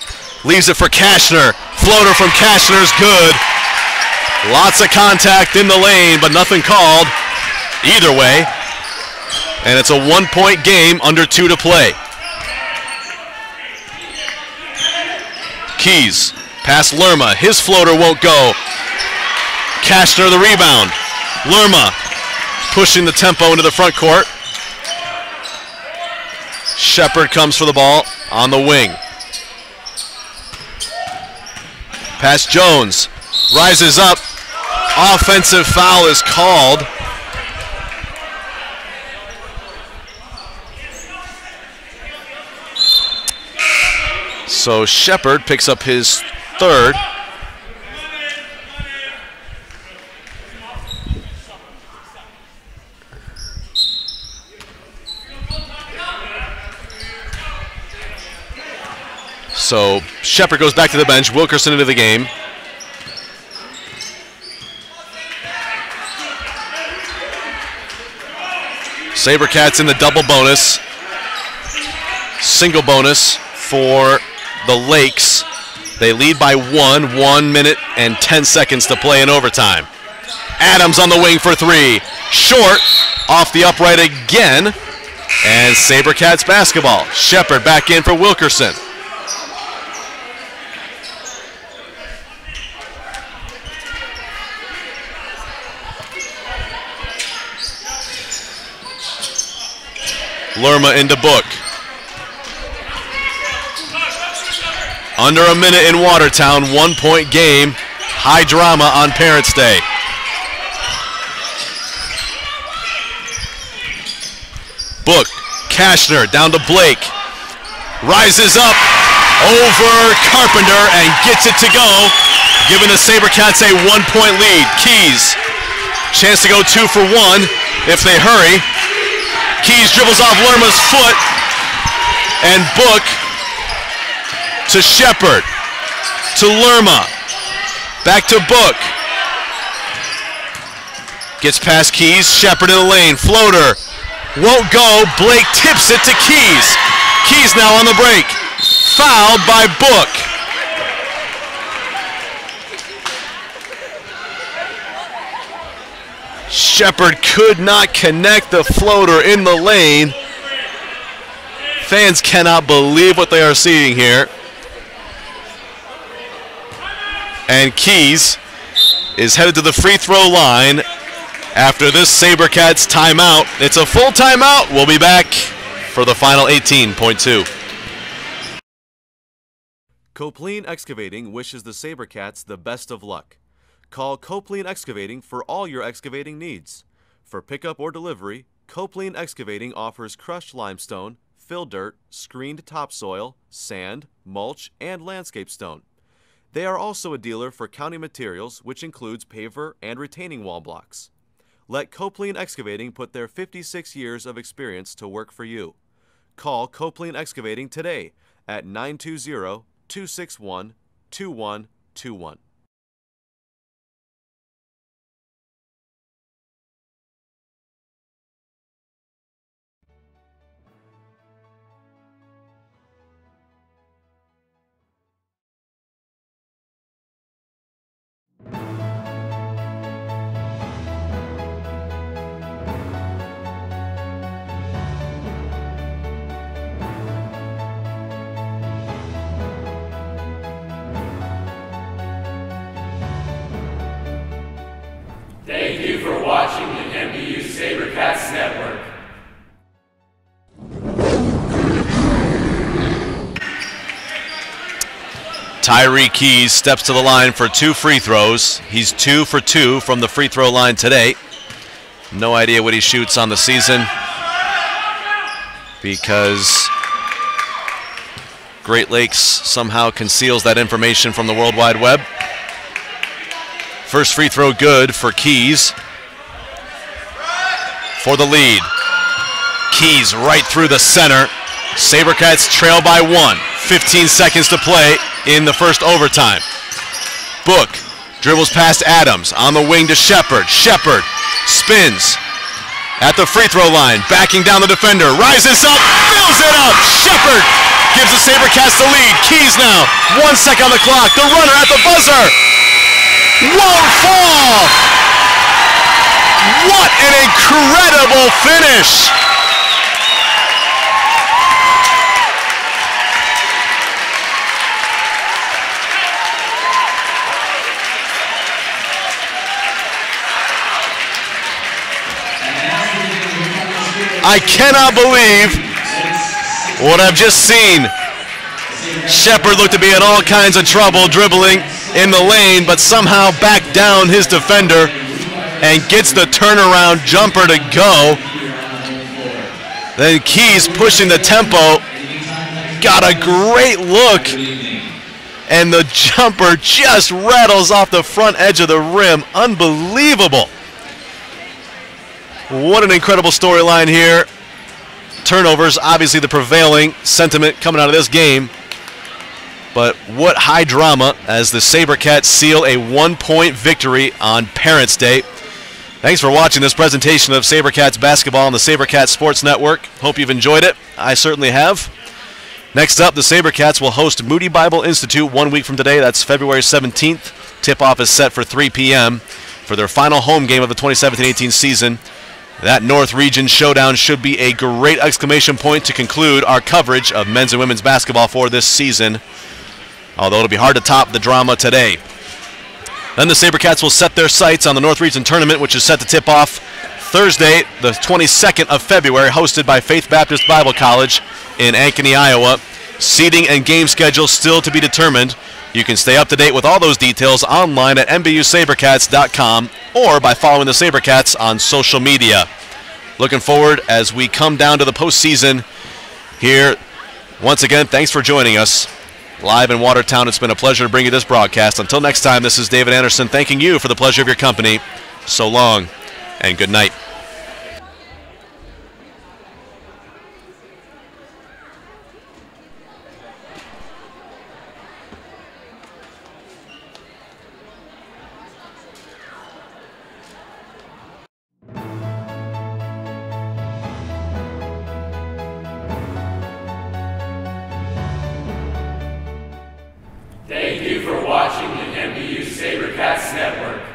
Leaves it for Kashner. Floater from Kashner's good. Lots of contact in the lane, but nothing called either way. And it's a 1-point game, under 2 to play. Keys, past Lerma. His floater won't go. Kashner the rebound. Lerma pushing the tempo into the front court. Shepard comes for the ball on the wing. Past Jones. Rises up Offensive foul is called. So Shepard picks up his third. So Shepard goes back to the bench, Wilkerson into the game. SaberCats in the double bonus. Single bonus for the Lakes. They lead by 1 minute and 10 seconds to play in overtime. Adams on the wing for three. Short, off the upright again. And SaberCats basketball. Shepard back in for Wilkerson. Lerma into Book. Under a minute in Watertown, 1-point game. High drama on Parents' Day. Book, Kashner down to Blake. Rises up over Carpenter and gets it to go, giving the SaberCats a 1-point lead. Keys, chance to go 2 for 1 if they hurry. Keys dribbles off Lerma's foot, and Book to Shepard, to Lerma, back to Book. Gets past Keys, Shepard in the lane, floater, won't go, Blake tips it to Keys. Keys now on the break, fouled by Book. Shepard could not connect the floater in the lane. Fans cannot believe what they are seeing here. And Keys is headed to the free throw line after this SaberCats timeout. It's a full timeout. We'll be back for the final 18.2. Copeland Excavating wishes the SaberCats the best of luck. Call Copeland Excavating for all your excavating needs. For pickup or delivery, Copeland Excavating offers crushed limestone, fill dirt, screened topsoil, sand, mulch, and landscape stone. They are also a dealer for county materials, which includes paver and retaining wall blocks. Let Copeland Excavating put their 56 years of experience to work for you. Call Copeland Excavating today at 920-261-2121. Thank you for watching the MBU SaberCats Network. Tyree Keys steps to the line for 2 free throws. He's 2 for 2 from the free throw line today. No idea what he shoots on the season because Great Lakes somehow conceals that information from the World Wide Web. First free throw good for Keys for the lead. Keys right through the center. SaberCats trail by 1. 15 seconds to play in the first overtime. Book dribbles past Adams on the wing to Shepard. Shepard spins at the free throw line, backing down the defender, rises up, fills it up. Shepard gives the SaberCats the lead. Keys now, 1 second on the clock. The runner at the buzzer won't fall. What an incredible finish. I cannot believe what I've just seen. Shepard looked to be in all kinds of trouble dribbling. in the lane, but somehow backed down his defender and gets the turnaround jumper to go. Then Keys pushing the tempo, got a great look, and the jumper just rattles off the front edge of the rim. Unbelievable. What an incredible storyline here. Turnovers, obviously the prevailing sentiment coming out of this game. But what high drama as the SaberCats seal a 1-point victory on Parents' Day. Thanks for watching this presentation of SaberCats basketball on the SaberCats Sports Network. Hope you've enjoyed it. I certainly have. Next up, the SaberCats will host Moody Bible Institute 1 week from today. That's February 17th. Tip-off is set for 3 p.m. for their final home game of the 2017-18 season. That North Region showdown should be a great exclamation point to conclude our coverage of men's and women's basketball for this season, although it'll be hard to top the drama today. Then the SaberCats will set their sights on the North Region Tournament, which is set to tip off Thursday, the 22nd of February, hosted by Faith Baptist Bible College in Ankeny, Iowa. Seating and game schedule still to be determined. You can stay up to date with all those details online at mbusabercats.com or by following the SaberCats on social media. Looking forward as we come down to the postseason here. Once again, thanks for joining us. Live in Watertown, it's been a pleasure to bring you this broadcast. Until next time, this is David Anderson thanking you for the pleasure of your company. So long, and good night. Thank you for watching the MBU SaberCats Network.